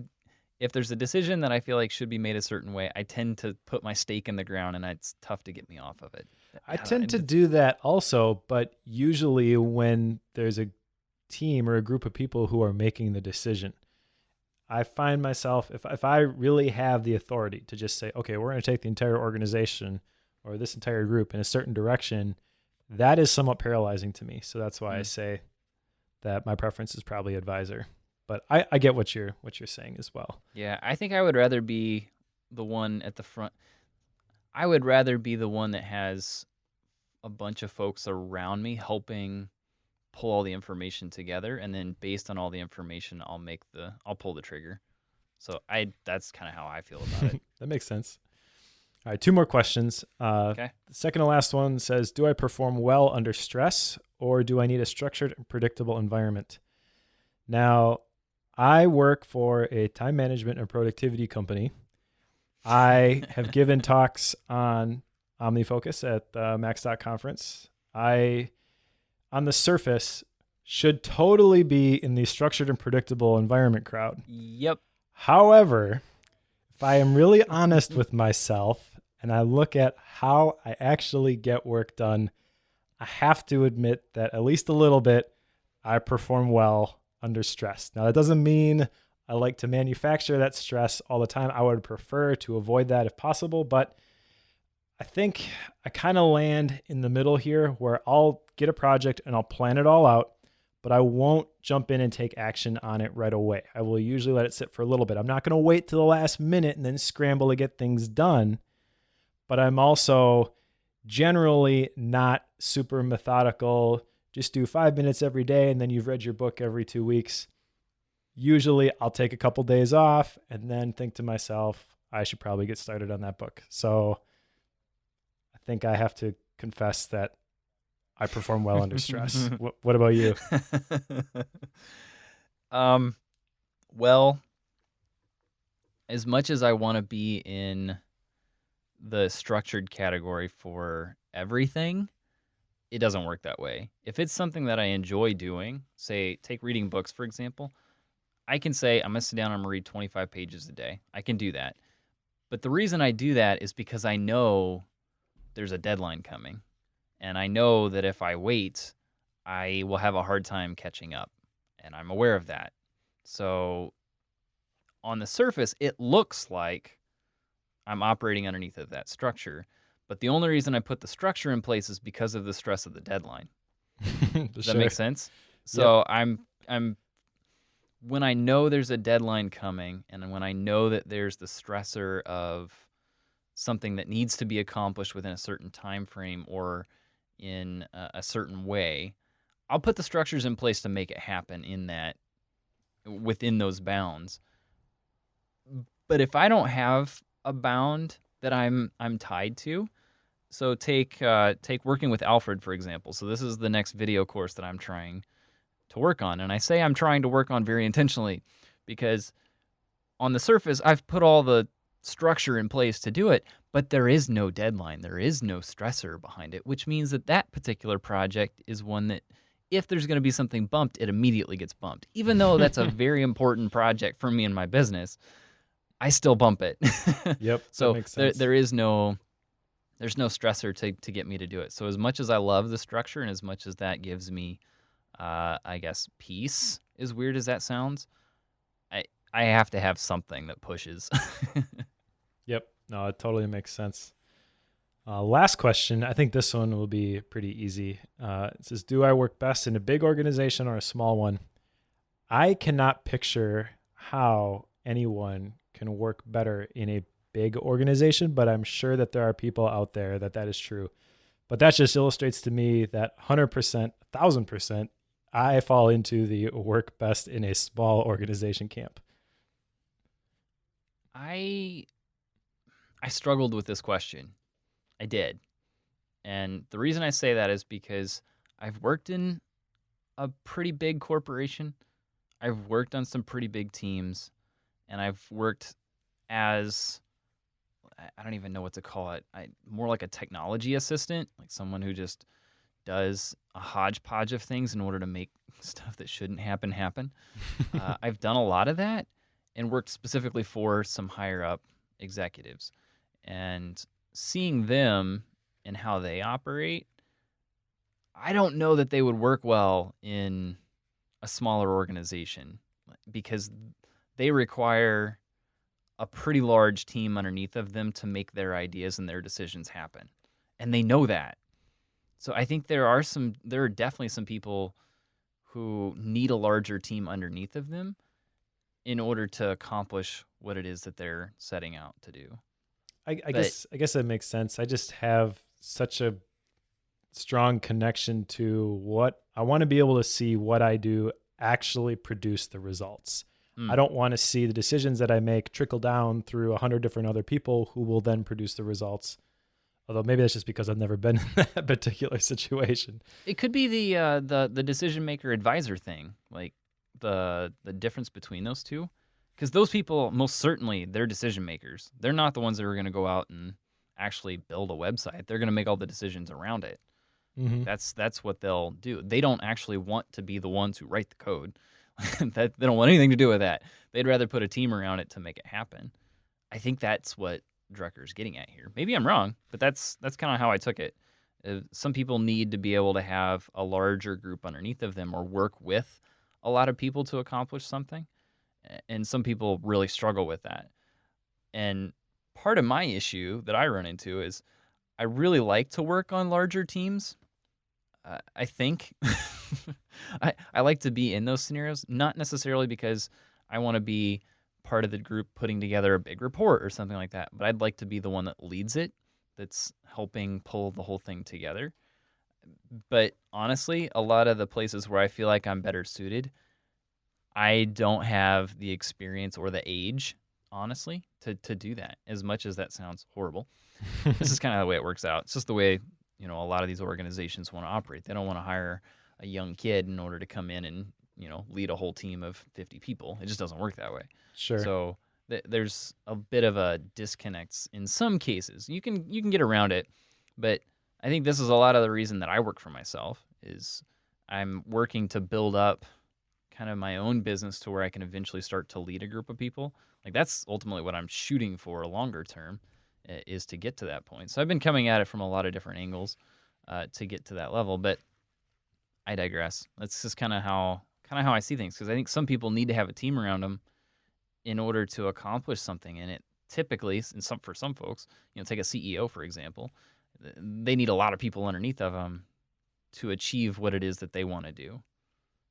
if there's a decision that I feel like should be made a certain way, I tend to put my stake in the ground, and it's tough to get me off of it. I tend to do that also, but usually when there's a team or a group of people who are making the decision. I find myself, if I really have the authority to just say, okay, we're going to take the entire organization or this entire group in a certain direction, that is somewhat paralyzing to me. So that's why I say that my preference is probably advisor. But I get what you're saying as well. Yeah, I think I would rather be the one at the front. I would rather be the one that has a bunch of folks around me helping pull all the information together, and then based on all the information, I'll pull the trigger. So that's kind of how I feel about it. That makes sense. All right, 2 more questions. Okay. The second to last one says, do I perform well under stress, or do I need a structured and predictable environment? Now, I work for a time management and productivity company. I have given talks on OmniFocus at the Max conference. I, on the surface, should totally be in the structured and predictable environment crowd. Yep. However, if I am really honest with myself and I look at how I actually get work done, I have to admit that at least a little bit, I perform well under stress. Now, that doesn't mean I like to manufacture that stress all the time. I would prefer to avoid that if possible, but I think I kind of land in the middle here where I'll get a project and I'll plan it all out, but I won't jump in and take action on it right away. I will usually let it sit for a little bit. I'm not going to wait till the last minute and then scramble to get things done, but I'm also generally not super methodical. Just do 5 minutes every day and then you've read your book every 2 weeks. Usually I'll take a couple days off and then think to myself, I should probably get started on that book. So I think I have to confess that I perform well under stress. What about you? Well, as much as I want to be in the structured category for everything, it doesn't work that way. If it's something that I enjoy doing, say, take reading books, for example, I can say, I'm going to sit down and I'm going to read 25 pages a day. I can do that. But the reason I do that is because I know there's a deadline coming. And I know that if I wait, I will have a hard time catching up. And I'm aware of that. So on the surface, it looks like I'm operating underneath of that structure. But the only reason I put the structure in place is because of the stress of the deadline. Does that make sense? So yep. I'm when I know there's a deadline coming and when I know that there's the stressor of something that needs to be accomplished within a certain time frame or in a certain way, I'll put the structures in place to make it happen within those bounds. But if I don't have a bound that I'm tied to, so take working with Alfred, for example. So this is the next video course that I'm trying to work on. And I say I'm trying to work on very intentionally because on the surface, I've put all the structure in place to do it, but there is no deadline. There is no stressor behind it, which means that particular project is one that if there's going to be something bumped, it immediately gets bumped. Even though that's a very important project for me and my business, I still bump it. Yep. So makes sense. there's no stressor to get me to do it. So as much as I love the structure and as much as that gives me, I guess, peace, as weird as that sounds, I have to have something that pushes. Yep. No, it totally makes sense. Last question. I think this one will be pretty easy. It says, do I work best in a big organization or a small one? I cannot picture how anyone can work better in a big organization, but I'm sure that there are people out there that is true. But that just illustrates to me that 100%, 1,000%, I fall into the work best in a small organization camp. I struggled with this question. I did. And the reason I say that is because I've worked in a pretty big corporation. I've worked on some pretty big teams. And I've worked as, I don't even know what to call it, more like a technology assistant, like someone who just does a hodgepodge of things in order to make stuff that shouldn't happen. I've done a lot of that and worked specifically for some higher up executives. And seeing them and how they operate, I don't know that they would work well in a smaller organization because they require a pretty large team underneath of them to make their ideas and their decisions happen. And they know that. So I think there are definitely some people who need a larger team underneath of them in order to accomplish what it is that they're setting out to do. I guess that makes sense. I just have such a strong connection to what I want to be able to see what I do actually produce the results. I don't want to see the decisions that I make trickle down through 100 different other people who will then produce the results. Although maybe that's just because I've never been in that particular situation. It could be the decision maker advisor thing, like the difference between those two, because those people most certainly they're decision makers. They're not the ones that are going to go out and actually build a website. They're going to make all the decisions around it. Mm-hmm. That's what they'll do. They don't actually want to be the ones who write the code. They don't want anything to do with that. They'd rather put a team around it to make it happen. I think that's what Drucker's getting at here. Maybe I'm wrong, but that's kind of how I took it. Some people need to be able to have a larger group underneath of them or work with a lot of people to accomplish something, and some people really struggle with that. And part of my issue that I run into is I really like to work on larger teams. I think I like to be in those scenarios, not necessarily because I want to be part of the group putting together a big report or something like that, but I'd like to be the one that leads it, that's helping pull the whole thing together. But honestly, a lot of the places where I feel like I'm better suited, I don't have the experience or the age, honestly, to do that, as much as that sounds horrible. This is kind of the way it works out. It's just the way, a lot of these organizations want to operate. They don't want to hire a young kid in order to come in and, lead a whole team of 50 people. It just doesn't work that way. Sure. So there's a bit of a disconnect in some cases. You can get around it, but I think this is a lot of the reason that I work for myself is I'm working to build up kind of my own business to where I can eventually start to lead a group of people. Like that's ultimately what I'm shooting for longer term, is to get to that point. So I've been coming at it from a lot of different angles to get to that level, but I digress. That's just kind of how I see things, because I think some people need to have a team around them in order to accomplish something. And it typically, for some folks, take a CEO, for example, they need a lot of people underneath of them to achieve what it is that they want to do.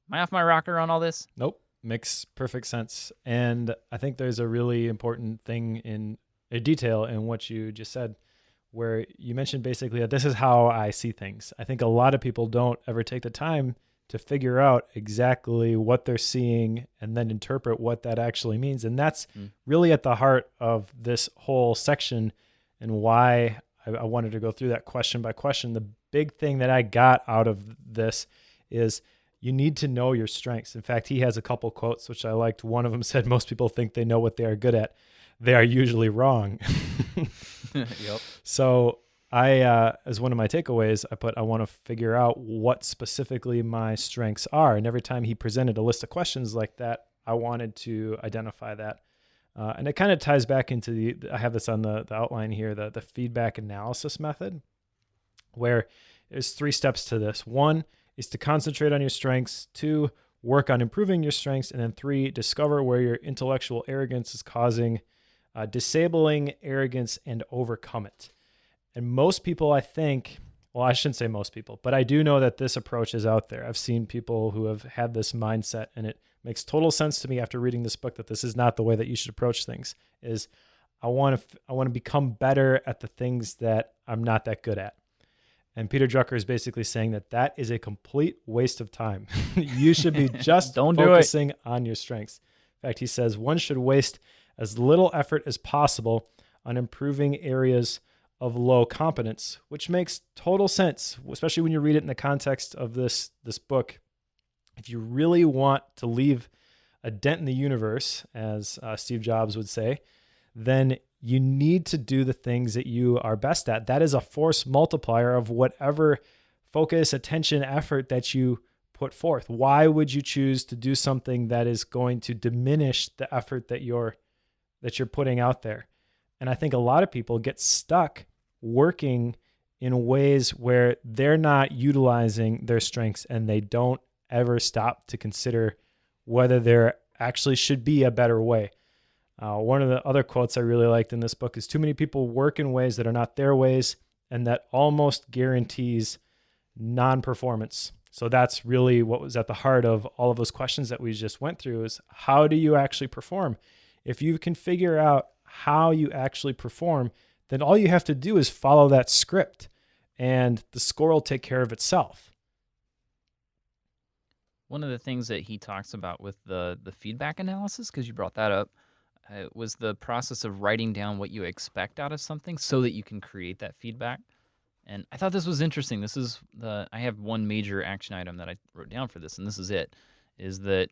Am I off my rocker on all this? Nope. Makes perfect sense. And I think there's a really important thing in a detail in what you just said, where you mentioned basically that this is how I see things. I think a lot of people don't ever take the time to figure out exactly what they're seeing and then interpret what that actually means. And that's really at the heart of this whole section and why I wanted to go through that question by question. The big thing that I got out of this is you need to know your strengths. In fact, he has a couple quotes, which I liked. One of them said, most people think they know what they are good at. They are usually wrong. Yep. So as one of my takeaways, I want to figure out what specifically my strengths are. And every time he presented a list of questions like that, I wanted to identify that. And it kind of ties back into I have this on the outline here, the feedback analysis method, where there's 3 steps to this. 1 is to concentrate on your strengths. 2, work on improving your strengths. And then 3, discover where your intellectual arrogance is causing disabling arrogance and overcome it. And most people, I think, well, I shouldn't say most people, but I do know that this approach is out there. I've seen people who have had this mindset, and it makes total sense to me after reading this book that this is not the way that you should approach things. Is I want to become better at the things that I'm not that good at. And Peter Drucker is basically saying that is a complete waste of time. You should be just focusing on your strengths. In fact, he says one should waste as little effort as possible on improving areas of low competence, which makes total sense, especially when you read it in the context of this book. If you really want to leave a dent in the universe, as Steve Jobs would say, then you need to do the things that you are best at. That is a force multiplier of whatever focus, attention, effort that you put forth. Why would you choose to do something that is going to diminish the effort that you're putting out there? And I think a lot of people get stuck working in ways where they're not utilizing their strengths and they don't ever stop to consider whether there actually should be a better way. One of the other quotes I really liked in this book is, too many people work in ways that are not their ways, and that almost guarantees non-performance. So that's really what was at the heart of all of those questions that we just went through, is how do you actually perform? If you can figure out how you actually perform, then all you have to do is follow that script, and the score will take care of itself. One of the things that he talks about with the feedback analysis, because you brought that up, was the process of writing down what you expect out of something so that you can create that feedback. And I thought this was interesting. I have one major action item that I wrote down for this, and this is it, is that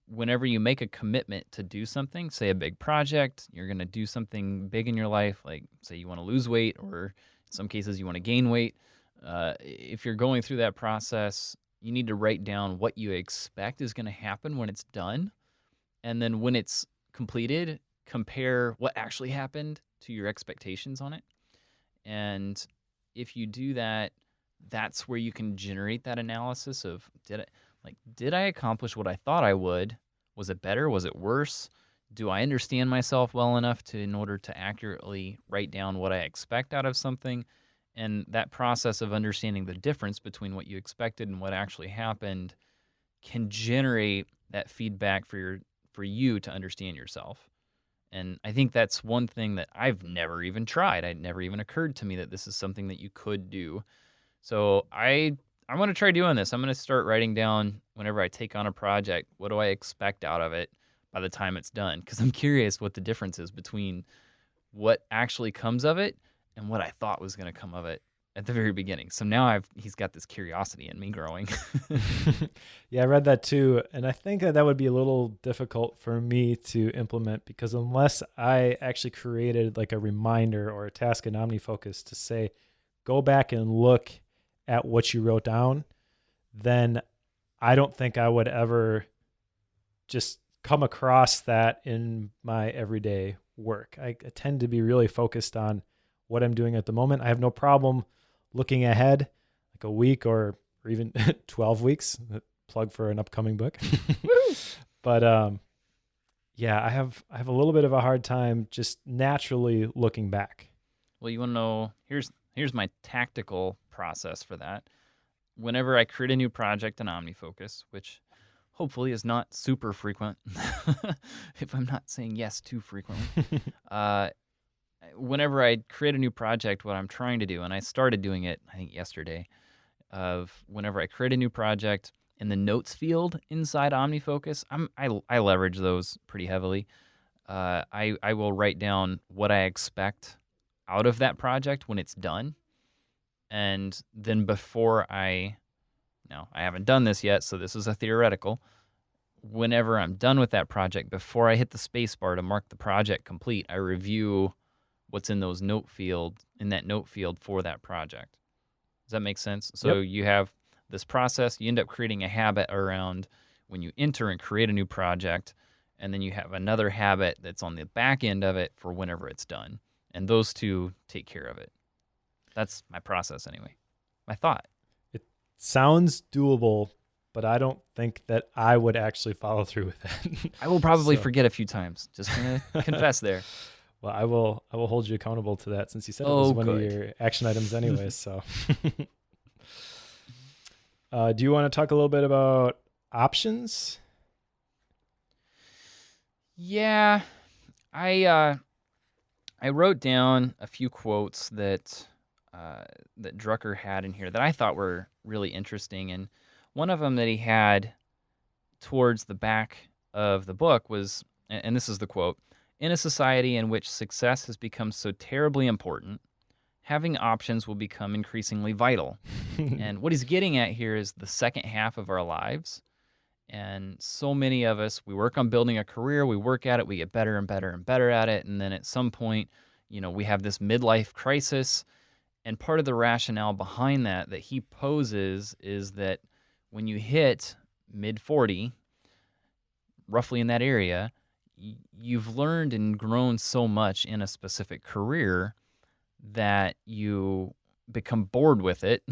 whenever you make a commitment to do something, say a big project, you're going to do something big in your life, like say you want to lose weight, or in some cases you want to gain weight. If you're going through that process, you need to write down what you expect is going to happen when it's done. And then when it's completed, compare what actually happened to your expectations on it. And if you do that, that's where you can generate that analysis of, did I accomplish what I thought I would? Was it better? Was it worse? Do I understand myself well enough in order to accurately write down what I expect out of something? And that process of understanding the difference between what you expected and what actually happened can generate that feedback for you to understand yourself. And I think that's one thing that I've never even tried. It never even occurred to me that this is something that you could do. So I'm going to try doing this. I'm going to start writing down, whenever I take on a project, what do I expect out of it by the time it's done? Because I'm curious what the difference is between what actually comes of it and what I thought was going to come of it at the very beginning. So now he's got this curiosity in me growing. Yeah, I read that too. And I think that would be a little difficult for me to implement, because unless I actually created like a reminder or a task in OmniFocus to say, go back and look at what you wrote down, then I don't think I would ever just come across that in my everyday work. I tend to be really focused on what I'm doing at the moment. I have no problem looking ahead, like a week or even 12 weeks, plug for an upcoming book. But yeah, I have a little bit of a hard time just naturally looking back. Well, you want to know, here's my tactical process for that. Whenever I create a new project in OmniFocus, which hopefully is not super frequent, if I'm not saying yes too frequently, whenever I create a new project, what I'm trying to do, and I started doing it, I think yesterday, of whenever I create a new project, in the notes field inside OmniFocus, I leverage those pretty heavily. I will write down what I expect out of that project when it's done. And then I haven't done this yet, so this is a theoretical. Whenever I'm done with that project, before I hit the space bar to mark the project complete, I review what's in that note field for that project. Does that make sense? So Yep. You have this process, you end up creating a habit around when you enter and create a new project, and then you have another habit that's on the back end of it for whenever it's done. And those two take care of it. That's my process anyway. My thought. It sounds doable, but I don't think that I would actually follow through with that. I will probably forget a few times. Just going to confess there. Well, I will hold you accountable to that, since you said it was one of your action items anyways. So do you want to talk a little bit about options? Yeah. I wrote down a few quotes that Drucker had in here that I thought were really interesting. And one of them that he had towards the back of the book was, and this is the quote, "In a society in which success has become so terribly important, having options will become increasingly vital." And what he's getting at here is the second half of our lives. And so many of us, we work on building a career, we work at it, we get better and better and better at it. And then at some point, we have this midlife crisis. And part of the rationale behind that he poses is that when you hit mid-40, roughly in that area, you've learned and grown so much in a specific career that you become bored with it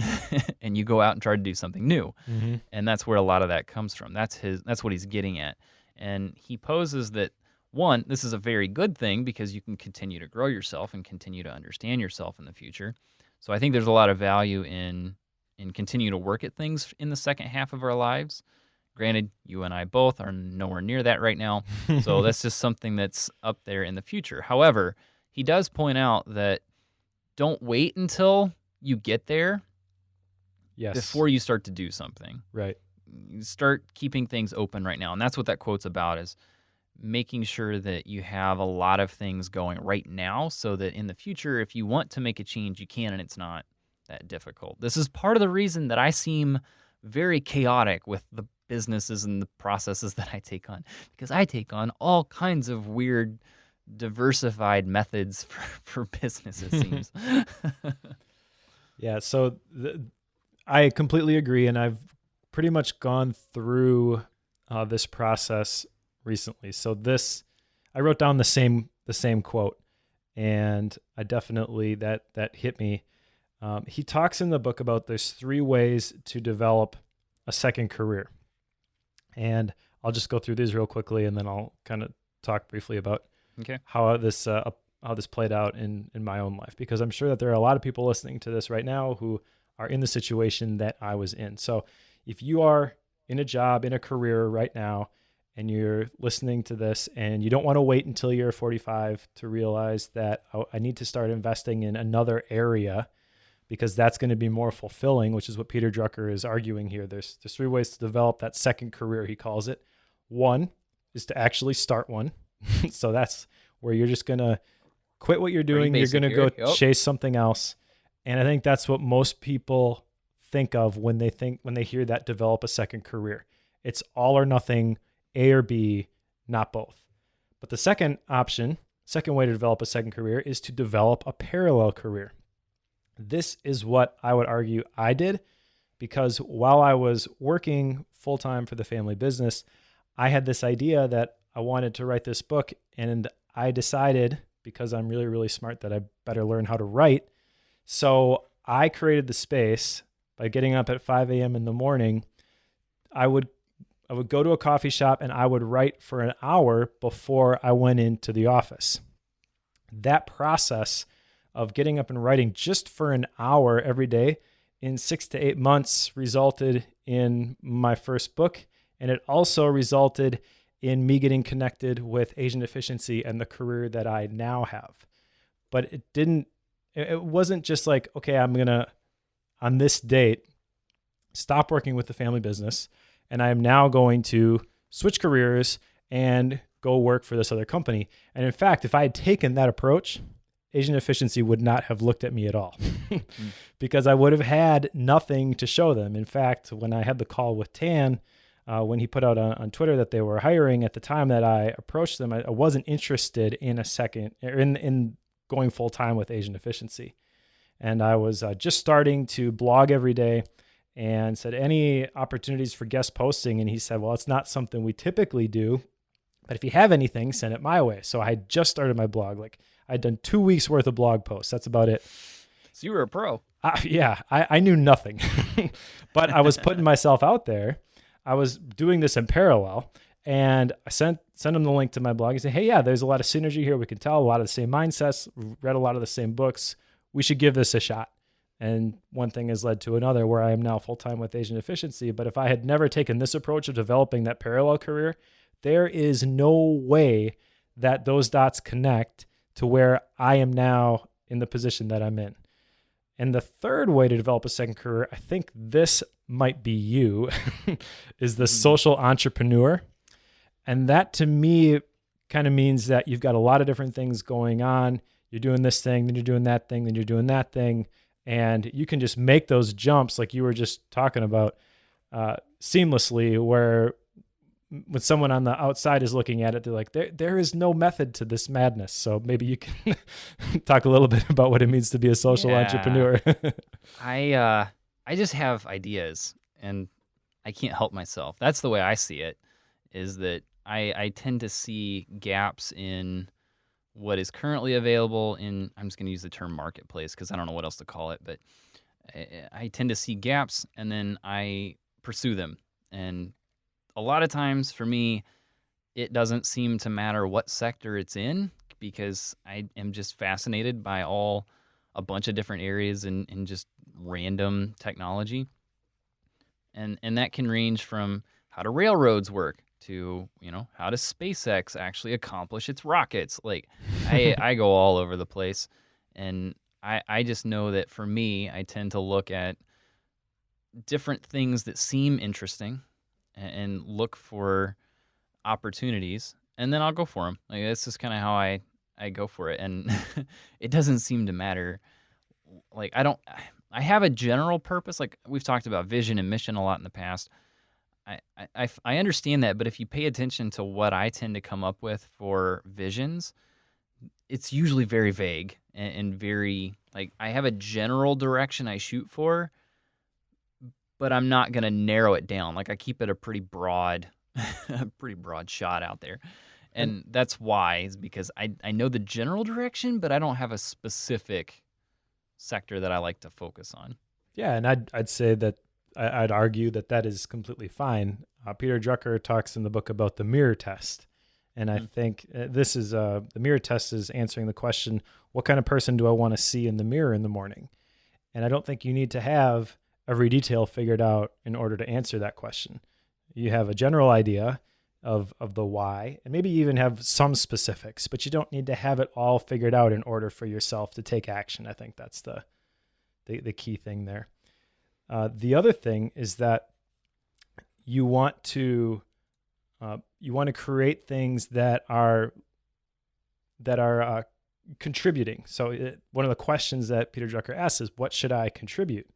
and you go out and try to do something new. Mm-hmm. And that's where a lot of that comes from. That's what he's getting at. And he poses that, one, this is a very good thing because you can continue to grow yourself and continue to understand yourself in the future. So I think there's a lot of value in continuing to work at things in the second half of our lives. Granted, you and I both are nowhere near that right now. So that's just something that's up there in the future. However, he does point out that don't wait until you get there before you start to do something. Right. You start keeping things open right now. And that's what that quote's about, is making sure that you have a lot of things going right now so that in the future, if you want to make a change, you can, and it's not that difficult. This is part of the reason that I seem very chaotic with the businesses and the processes that I take on, because I take on all kinds of weird, diversified methods for business, it seems. Yeah, so I completely agree, and I've pretty much gone through this process recently. So I wrote down the same quote, and I definitely that hit me. He talks in the book about there's 3 ways to develop a second career, and I'll just go through these real quickly, and then I'll kind of talk briefly about how this played out in my own life, because I'm sure that there are a lot of people listening to this right now who are in the situation that I was in. So if you are in a job, in a career right now, and you're listening to this and you don't want to wait until you're 45 to realize that, oh, I need to start investing in another area because that's going to be more fulfilling, which is what Peter Drucker is arguing here. There's 3 ways to develop that second career, he calls it. 1 is to actually start one. So that's where you're just going to quit what you're doing. You're going to go chase something else. And I think that's what most people think of when they hear that develop a second career. It's all or nothing, A or B, not both. But the second way to develop a second career is to develop a parallel career. This is what I would argue I did, because while I was working full-time for the family business, I had this idea that I wanted to write this book, and I decided, because I'm really, really smart, that I better learn how to write. So I created the space by getting up at 5 a.m. in the morning. I would go to a coffee shop and I would write for an hour before I went into the office. That process of getting up and writing just for an hour every day in 6 to 8 months resulted in my first book. And it also resulted in me getting connected with Asian Efficiency and the career that I now have. But it wasn't just like, okay, I'm going to, on this date, stop working with the family business, and I am now going to switch careers and go work for this other company. And in fact, if I had taken that approach, Asian Efficiency would not have looked at me at all because I would have had nothing to show them. In fact, when I had the call with Tan, when he put out on Twitter that they were hiring, at the time that I approached them, I wasn't interested in in going full time with Asian Efficiency. And I was just starting to blog every day and said, any opportunities for guest posting? And he said, well, it's not something we typically do, but if you have anything, send it my way. So I had just started my blog. Like, I'd done 2 weeks worth of blog posts. That's about it. So you were a pro. Yeah, I knew nothing, but I was putting myself out there. I was doing this in parallel, and I sent him the link to my blog and said, hey, yeah, there's a lot of synergy here. We can tell a lot of the same mindsets, read a lot of the same books. We should give this a shot. And one thing has led to another, where I am now full-time with Asian Efficiency. But if I had never taken this approach of developing that parallel career, there is no way that those dots connect to where I am now in the position that I'm in. And the third way to develop a second career, I think this might be you, is the social entrepreneur. And that to me kind of means that you've got a lot of different things going on. You're doing this thing, then you're doing that thing, then you're doing that thing. And you can just make those jumps like you were just talking about seamlessly, where when someone on the outside is looking at it, they're like, there is no method to this madness. So maybe you can talk a little bit about what it means to be a social entrepreneur. I just have ideas and I can't help myself. That's the way I see it, is that I tend to see gaps in what is currently available in, I'm just going to use the term marketplace because I don't know what else to call it, but I tend to see gaps and then I pursue them. And a lot of times for me, it doesn't seem to matter what sector it's in because I am just fascinated by a bunch of different areas in just random technology. And that can range from how do railroads work to, how does SpaceX actually accomplish its rockets? Like I go all over the place. And I just know that for me, I tend to look at different things that seem interesting and look for opportunities, and then I'll go for them. Like that's just kind of how I go for it, and it doesn't seem to matter. Like I have a general purpose. Like we've talked about vision and mission a lot in the past. I understand that, but if you pay attention to what I tend to come up with for visions, it's usually very vague and very like I have a general direction I shoot for, but I'm not gonna narrow it down. Like I keep it a pretty broad, a pretty broad shot out there. And that's why, is because I know the general direction, but I don't have a specific sector that I like to focus on. Yeah, and I'd say that I'd argue that is completely fine. Peter Drucker talks in the book about the mirror test. And I think this is the mirror test is answering the question, what kind of person do I want to see in the mirror in the morning? And I don't think you need to have every detail figured out in order to answer that question. You have a general idea of the why, and maybe even have some specifics, but you don't need to have it all figured out in order for yourself to take action. I think that's the key thing there. The other thing is that you want to create things that are contributing. So one of the questions that Peter Drucker asks is, what should I contribute?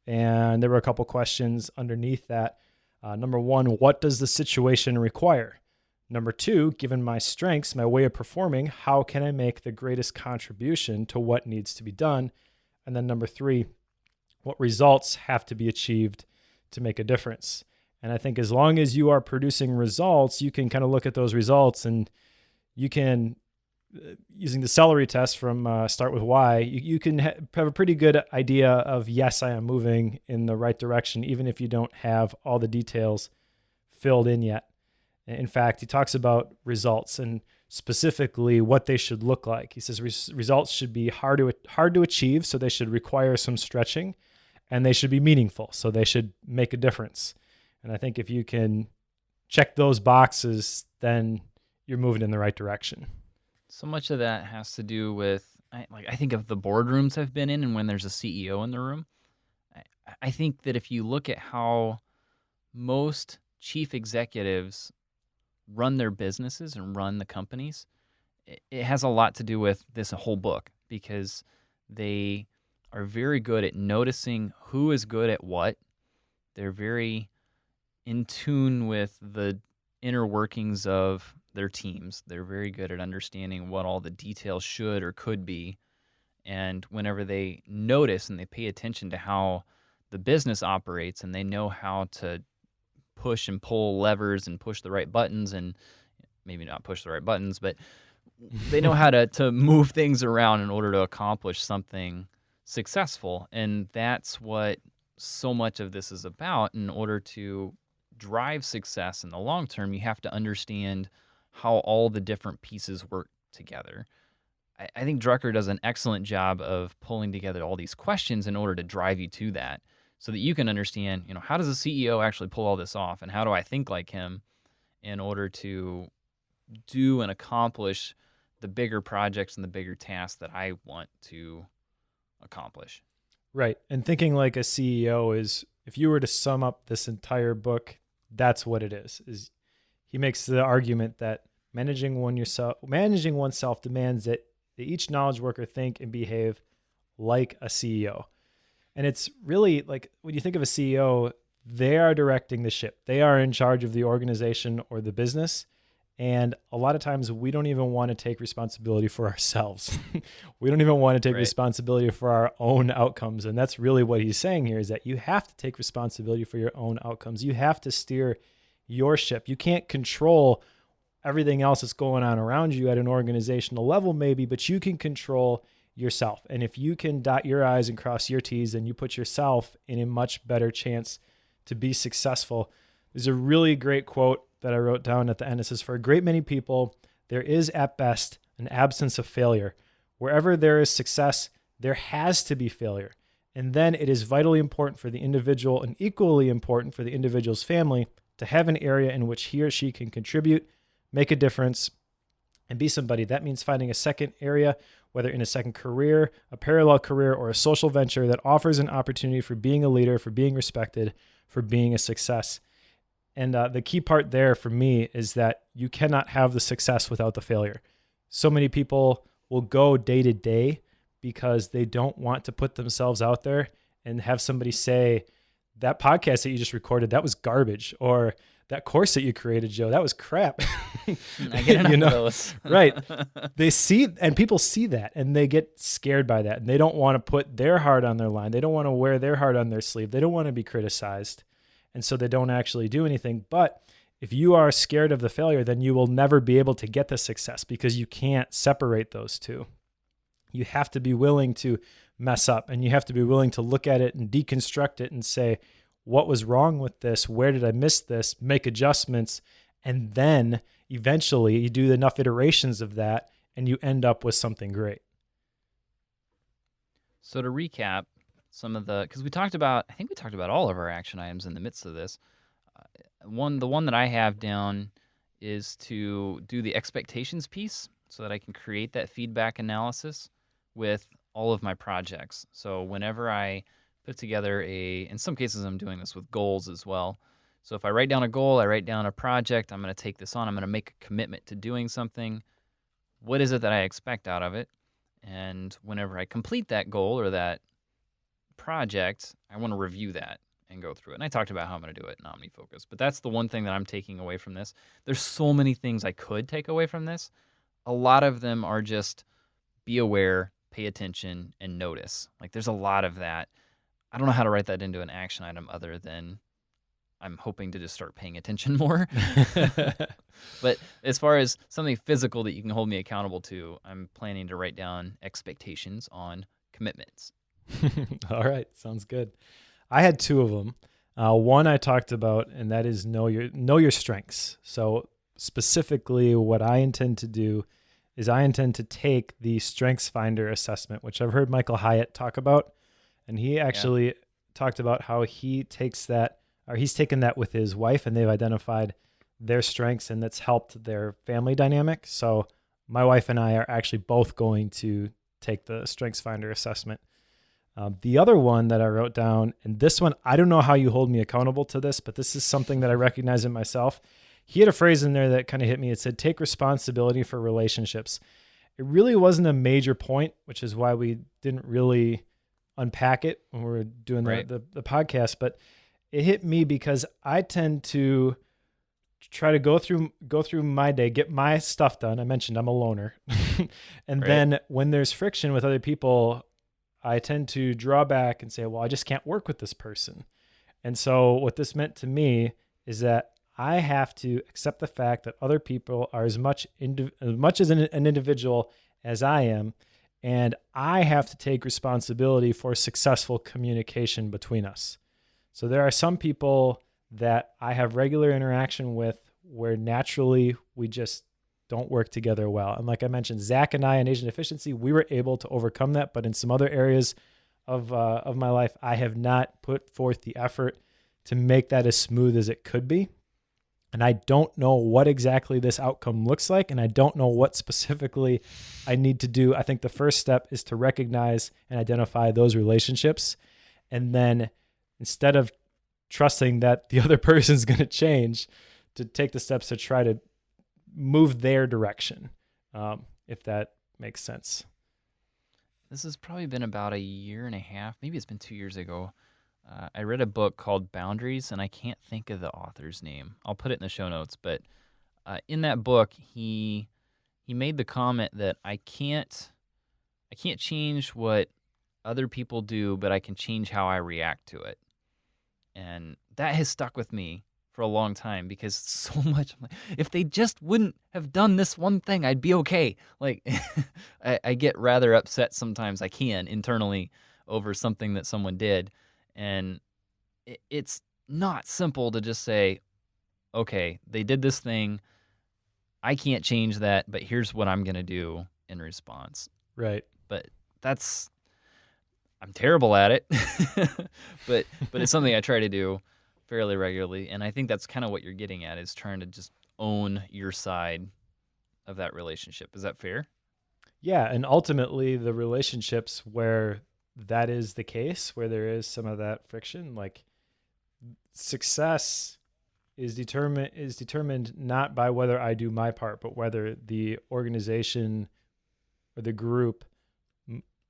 And there were a couple questions underneath that. Number one, what does the situation require? Number two, given my strengths, my way of performing, how can I make the greatest contribution to what needs to be done? And then number three, what results have to be achieved to make a difference? And I think as long as you are producing results, you can kind of look at those results and you can, using the celery test from Start With Why, you can have a pretty good idea of, yes, I am moving in the right direction, even if you don't have all the details filled in yet. In fact, he talks about results and specifically what they should look like. He says results should be hard to achieve, so they should require some stretching, and they should be meaningful, so they should make a difference. And I think if you can check those boxes, then you're moving in the right direction. So much of that has to do with, I think of the boardrooms I've been in and when there's a CEO in the room. I think that if you look at how most chief executives run their businesses and run the companies, it has a lot to do with this whole book, because they are very good at noticing who is good at what. They're very in tune with the inner workings of their teams. They're very good at understanding what all the details should or could be. And whenever they notice and they pay attention to how the business operates and they know how to push and pull levers and push the right buttons, and maybe not push the right buttons, but they know how to move things around in order to accomplish something successful. And that's what so much of this is about. In order to drive success in the long term, you have to understand how all the different pieces work together. I think Drucker does an excellent job of pulling together all these questions in order to drive you to that, so that you can understand, how does a CEO actually pull all this off, and how do I think like him in order to do and accomplish the bigger projects and the bigger tasks that I want to accomplish. Right. And thinking like a CEO is, if you were to sum up this entire book, that's what it is he makes the argument that managing oneself demands that each knowledge worker think and behave like a CEO. And it's really like, when you think of a CEO, they are directing the ship. They are in charge of the organization or the business. And a lot of times we don't even want to take responsibility for ourselves. We don't even want to take responsibility for our own outcomes. And that's really what he's saying here, is that you have to take responsibility for your own outcomes. You have to steer your ship. You can't control everything else that's going on around you at an organizational level maybe, but you can control yourself. And if you can dot your I's and cross your T's, then you put yourself in a much better chance to be successful. There's a really great quote that I wrote down at the end. It says, for a great many people, there is at best an absence of failure. Wherever there is success, there has to be failure. And then it is vitally important for the individual and equally important for the individual's family to have an area in which he or she can contribute, make a difference, and be somebody. That means finding a second area, whether in a second career, a parallel career, or a social venture that offers an opportunity for being a leader, for being respected, for being a success. And the key part there for me is that you cannot have the success without the failure. So many people will go day to day because they don't want to put themselves out there and have somebody say, that podcast that you just recorded, that was garbage. Or that course that you created, Joe, that was crap. I get enough of those. Right. They see, and people see that and they get scared by that. And they don't want to put their heart on their line. They don't want to wear their heart on their sleeve. They don't want to be criticized. And so they don't actually do anything. But if you are scared of the failure, then you will never be able to get the success because you can't separate those two. You have to be willing to mess up and you have to be willing to look at it and deconstruct it and say, what was wrong with this? Where did I miss this? Make adjustments. And then eventually you do enough iterations of that and you end up with something great. So to recap, because I think we talked about all of our action items in the midst of this. The one that I have down is to do the expectations piece so that I can create that feedback analysis with all of my projects. So whenever I put together in some cases I'm doing this with goals as well. So if I write down a goal, I write down a project, I'm going to take this on, I'm going to make a commitment to doing something. What is it that I expect out of it? And whenever I complete that goal or that project, I want to review that and go through it. And I talked about how I'm going to do it in OmniFocus, but that's the one thing that I'm taking away from this. There's so many things I could take away from this. A lot of them are just be aware, pay attention, and notice. Like there's a lot of that. I don't know how to write that into an action item other than I'm hoping to just start paying attention more. But as far as something physical that you can hold me accountable to, I'm planning to write down expectations on commitments. All right. Sounds good. I had two of them. One I talked about, and that is know your strengths. So specifically what I intend to do is I intend to take the Strengths Finder assessment, which I've heard Michael Hyatt talk about. And he actually talked about how he takes that, or he's taken that with his wife and they've identified their strengths and that's helped their family dynamic. So my wife and I are actually both going to take the Strengths Finder assessment. The other one that I wrote down, and this one, I don't know how you hold me accountable to this, but this is something that I recognize in myself. He had a phrase in there that kind of hit me. It said, take responsibility for relationships. It really wasn't a major point, which is why we didn't really unpack it when we were doing the podcast, but it hit me because I tend to try to go through my day, get my stuff done. I mentioned I'm a loner. And then when there's friction with other people, I tend to draw back and say, well, I just can't work with this person. And so what this meant to me is that I have to accept the fact that other people are as much as an individual as I am. And I have to take responsibility for successful communication between us. So there are some people that I have regular interaction with where naturally we just don't work together well. And like I mentioned, Zach and I in Asian Efficiency, we were able to overcome that. But in some other areas of my life, I have not put forth the effort to make that as smooth as it could be. And I don't know what exactly this outcome looks like. And I don't know what specifically I need to do. I think the first step is to recognize and identify those relationships. And then instead of trusting that the other person's going to change, to take the steps to try to move their direction, if that makes sense. This has probably been about a year and a half. Maybe it's been 2 years ago. I read a book called Boundaries, and I can't think of the author's name. I'll put it in the show notes. But in that book, he made the comment that I can't change what other people do, but I can change how I react to it. And that has stuck with me for a long time because so much. I'm like, if they just wouldn't have done this one thing, I'd be okay. Like, I get rather upset sometimes. I can internally over something that someone did, and it's not simple to just say, okay, they did this thing. I can't change that, but here's what I'm gonna do in response. Right. But I'm terrible at it, but it's something I try to do fairly regularly, and I think that's kind of what you're getting at, is trying to just own your side of that relationship. Is that fair? Yeah, and ultimately the relationships where that is the case, where there is some of that friction, like success is determined not by whether I do my part, but whether the organization or the group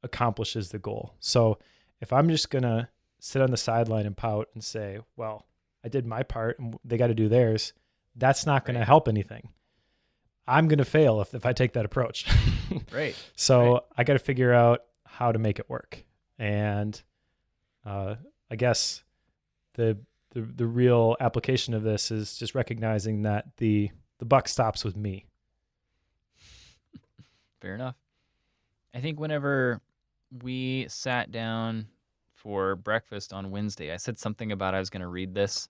accomplishes the goal. So if I'm just going to sit on the sideline and pout and say, well, I did my part and they got to do theirs, that's not going to help anything. I'm going to fail if I take that approach. Right. So I got to figure out how to make it work. And I guess the real application of this is just recognizing that the buck stops with me. Fair enough. I think whenever we sat down for breakfast on Wednesday, I said something about I was going to read this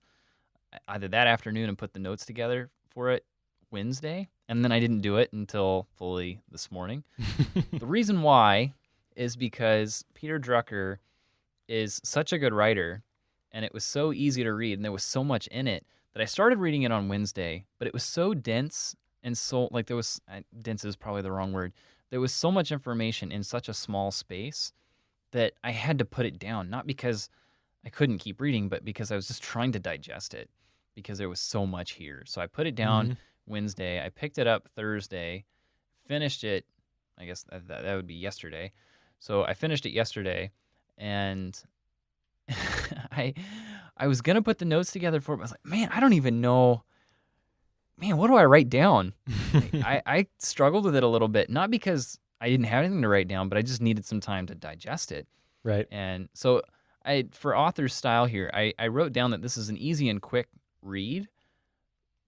either that afternoon and put the notes together for it Wednesday, and then I didn't do it until fully this morning. The reason why is because Peter Drucker is such a good writer, and it was so easy to read, and there was so much in it that I started reading it on Wednesday, but it was so dense and so, like, there was, dense is probably the wrong word. There was so much information in such a small space that I had to put it down, not because I couldn't keep reading, but because I was just trying to digest it because there was so much here. So I put it down Wednesday. I picked it up Thursday, finished it. I guess that would be yesterday. So I finished it yesterday, and I was going to put the notes together for it, but I was like, man, I don't even know. Man, what do I write down? I struggled with it a little bit, not because I didn't have anything to write down, but I just needed some time to digest it. Right. And so for author's style here, I wrote down that this is an easy and quick read,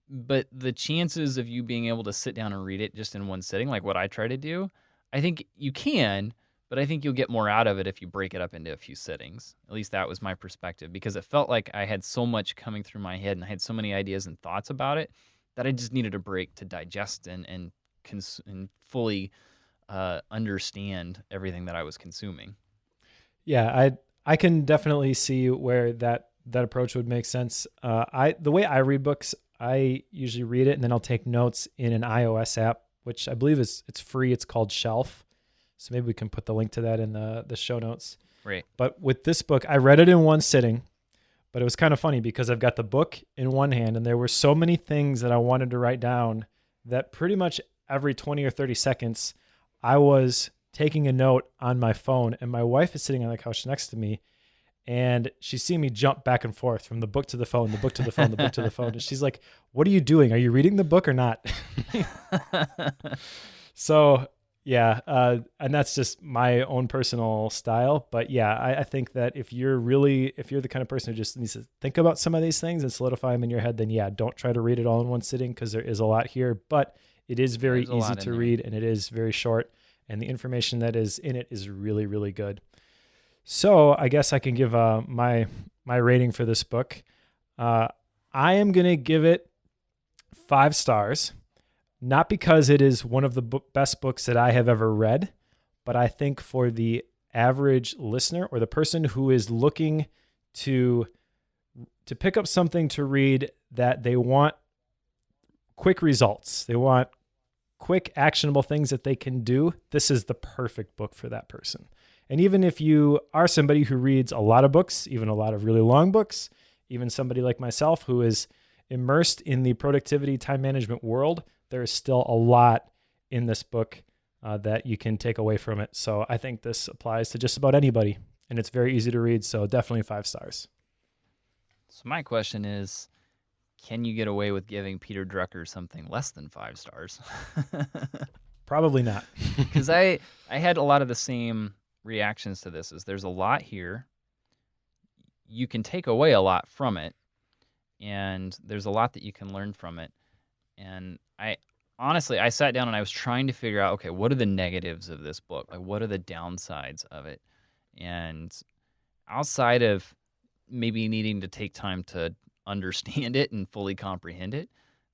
but the chances of you being able to sit down and read it just in one sitting, like what I try to do, I think you can, but I think you'll get more out of it if you break it up into a few sittings. At least that was my perspective, because it felt like I had so much coming through my head and I had so many ideas and thoughts about it that I just needed a break to digest and fully understand everything that I was consuming. Yeah, I can definitely see where that approach would make sense. The way I read books, I usually read it and then I'll take notes in an iOS app, which I believe it's free. It's called Shelf. So maybe we can put the link to that in the show notes. Right. But with this book, I read it in one sitting, but it was kind of funny because I've got the book in one hand and there were so many things that I wanted to write down that pretty much every 20 or 30 seconds, I was taking a note on my phone, and my wife is sitting on the couch next to me, and she's seeing me jump back and forth from the book to the phone, the book to the phone, the book to the phone. And she's like, what are you doing? Are you reading the book or not? So yeah. And that's just my own personal style. But yeah, I think that if you're the kind of person who just needs to think about some of these things and solidify them in your head, then yeah, don't try to read it all in one sitting, because there is a lot here, but it is very easy to read and it is very short. And the information that is in it is really, really good. So I guess I can give my rating for this book. I am going to give it 5 stars, not because it is one of the best books that I have ever read, but I think for the average listener or the person who is looking to pick up something to read that they want quick results, they want quick, actionable things that they can do, this is the perfect book for that person. And even if you are somebody who reads a lot of books, even a lot of really long books, even somebody like myself who is immersed in the productivity time management world, there is still a lot in this book that you can take away from it. So I think this applies to just about anybody, and it's very easy to read. So definitely 5 stars. So my question is, can you get away with giving Peter Drucker something less than 5 stars? Probably not. Because I had a lot of the same reactions to this. Is there's a lot here. You can take away a lot from it. and there's a lot that you can learn from it. And I sat down and I was trying to figure out, okay, what are the negatives of this book? Like, what are the downsides of it? And outside of maybe needing to take time to understand it and fully comprehend it,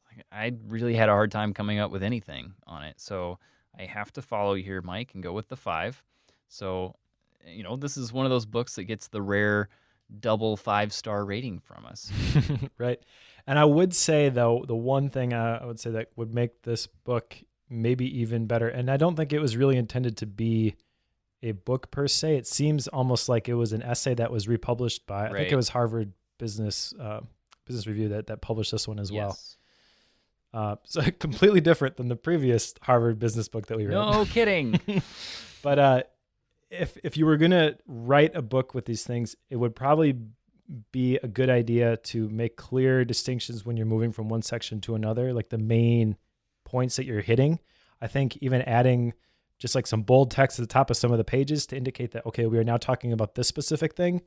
like, I really had a hard time coming up with anything on it. So I have to follow you here, Mike, and go with the 5. So, this is one of those books that gets the rare double 5-star rating from us. Right. And I would say, though, the one thing I would say that would make this book maybe even better, and I don't think it was really intended to be a book per se. It seems almost like it was an essay that was republished by, I think it was Harvard Business Review that published this one as well. So completely different than the previous Harvard business book that we read. No kidding. But if you were going to write a book with these things, it would probably be a good idea to make clear distinctions when you're moving from one section to another, like the main points that you're hitting. I think even adding just like some bold text at the top of some of the pages to indicate that, okay, we are now talking about this specific thing,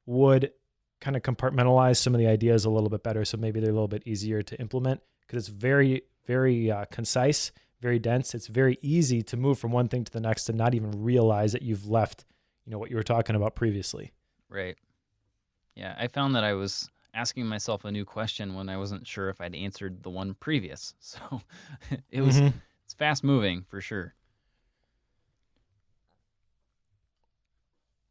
would kind of compartmentalize some of the ideas a little bit better. So maybe they're a little bit easier to implement, because it's very, very concise, very dense. It's very easy to move from one thing to the next and not even realize that you've left, what you were talking about previously. Right. Yeah, I found that I was asking myself a new question when I wasn't sure if I'd answered the one previous. So it's fast moving for sure.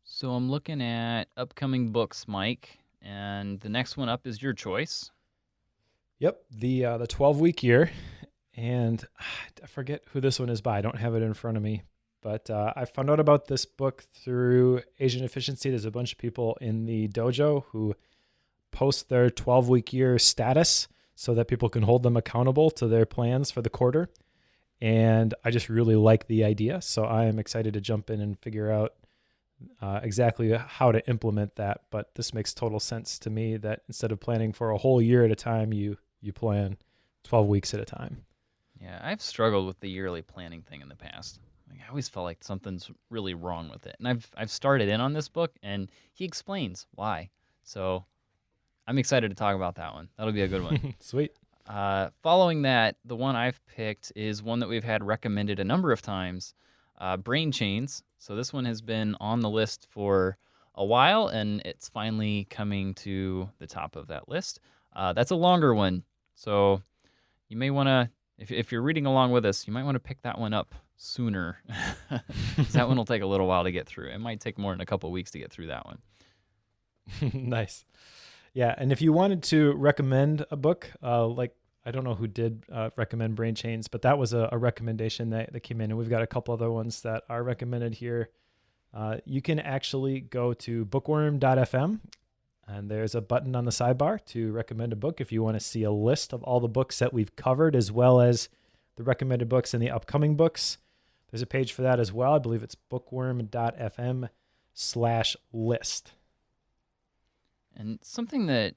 So I'm looking at upcoming books, Mike, and the next one up is your choice. Yep, the 12-week year, and I forget who this one is by. I don't have it in front of me, but I found out about this book through Asian Efficiency. There's a bunch of people in the dojo who post their 12-week year status so that people can hold them accountable to their plans for the quarter, and I just really like the idea, so I am excited to jump in and figure out exactly how to implement that. But this makes total sense to me, that instead of planning for a whole year at a time, you plan 12 weeks at a time. Yeah, I've struggled with the yearly planning thing in the past. I always felt like something's really wrong with it. And I've started in on this book, and he explains why. So I'm excited to talk about that one. That'll be a good one. Sweet. Following that, the one I've picked is one that we've had recommended a number of times, Brain Chains. So this one has been on the list for a while, and it's finally coming to the top of that list. That's a longer one, so you may want to, if you're reading along with us, you might want to pick that one up sooner. That one will take a little while to get through. It might take more than a couple of weeks to get through that one. Nice. Yeah, and if you wanted to recommend a book, like I don't know who did recommend Brain Chains, but that was a recommendation that came in, and we've got a couple other ones that are recommended here. You can actually go to bookworm.fm, and there's a button on the sidebar to recommend a book if you want to see a list of all the books that we've covered, as well as the recommended books and the upcoming books. There's a page for that as well. I believe it's bookworm.fm/list. And something that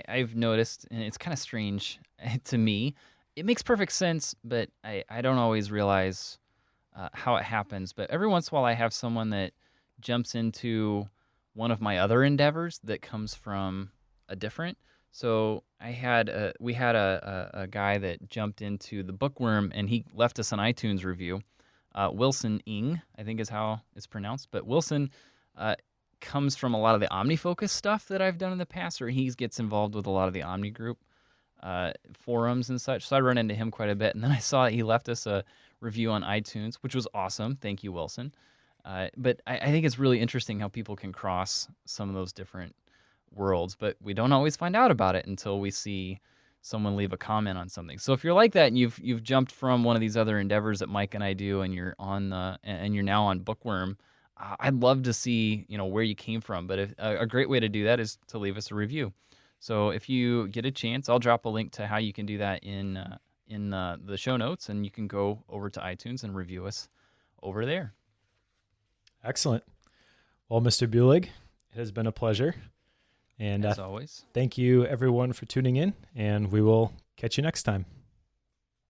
I've noticed, and it's kind of strange to me, it makes perfect sense, but I don't always realize how it happens. But every once in a while I have someone that jumps into one of my other endeavors that comes from a different. So we had a guy that jumped into the Bookworm, and he left us an iTunes review. Wilson Ing, I think is how it's pronounced. But Wilson comes from a lot of the OmniFocus stuff that I've done in the past, or he gets involved with a lot of the Omni Group forums and such. So I run into him quite a bit. And then I saw he left us a review on iTunes, which was awesome. Thank you, Wilson. But I think it's really interesting how people can cross some of those different worlds, but we don't always find out about it until we see someone leave a comment on something. So if you're like that and you've jumped from one of these other endeavors that Mike and I do, and you're now on Bookworm, I'd love to see where you came from. But a great way to do that is to leave us a review. So if you get a chance, I'll drop a link to how you can do that in the show notes, and you can go over to iTunes and review us over there. Excellent. Well, Mr. Bulig, it has been a pleasure. And as always, thank you everyone for tuning in, and we will catch you next time.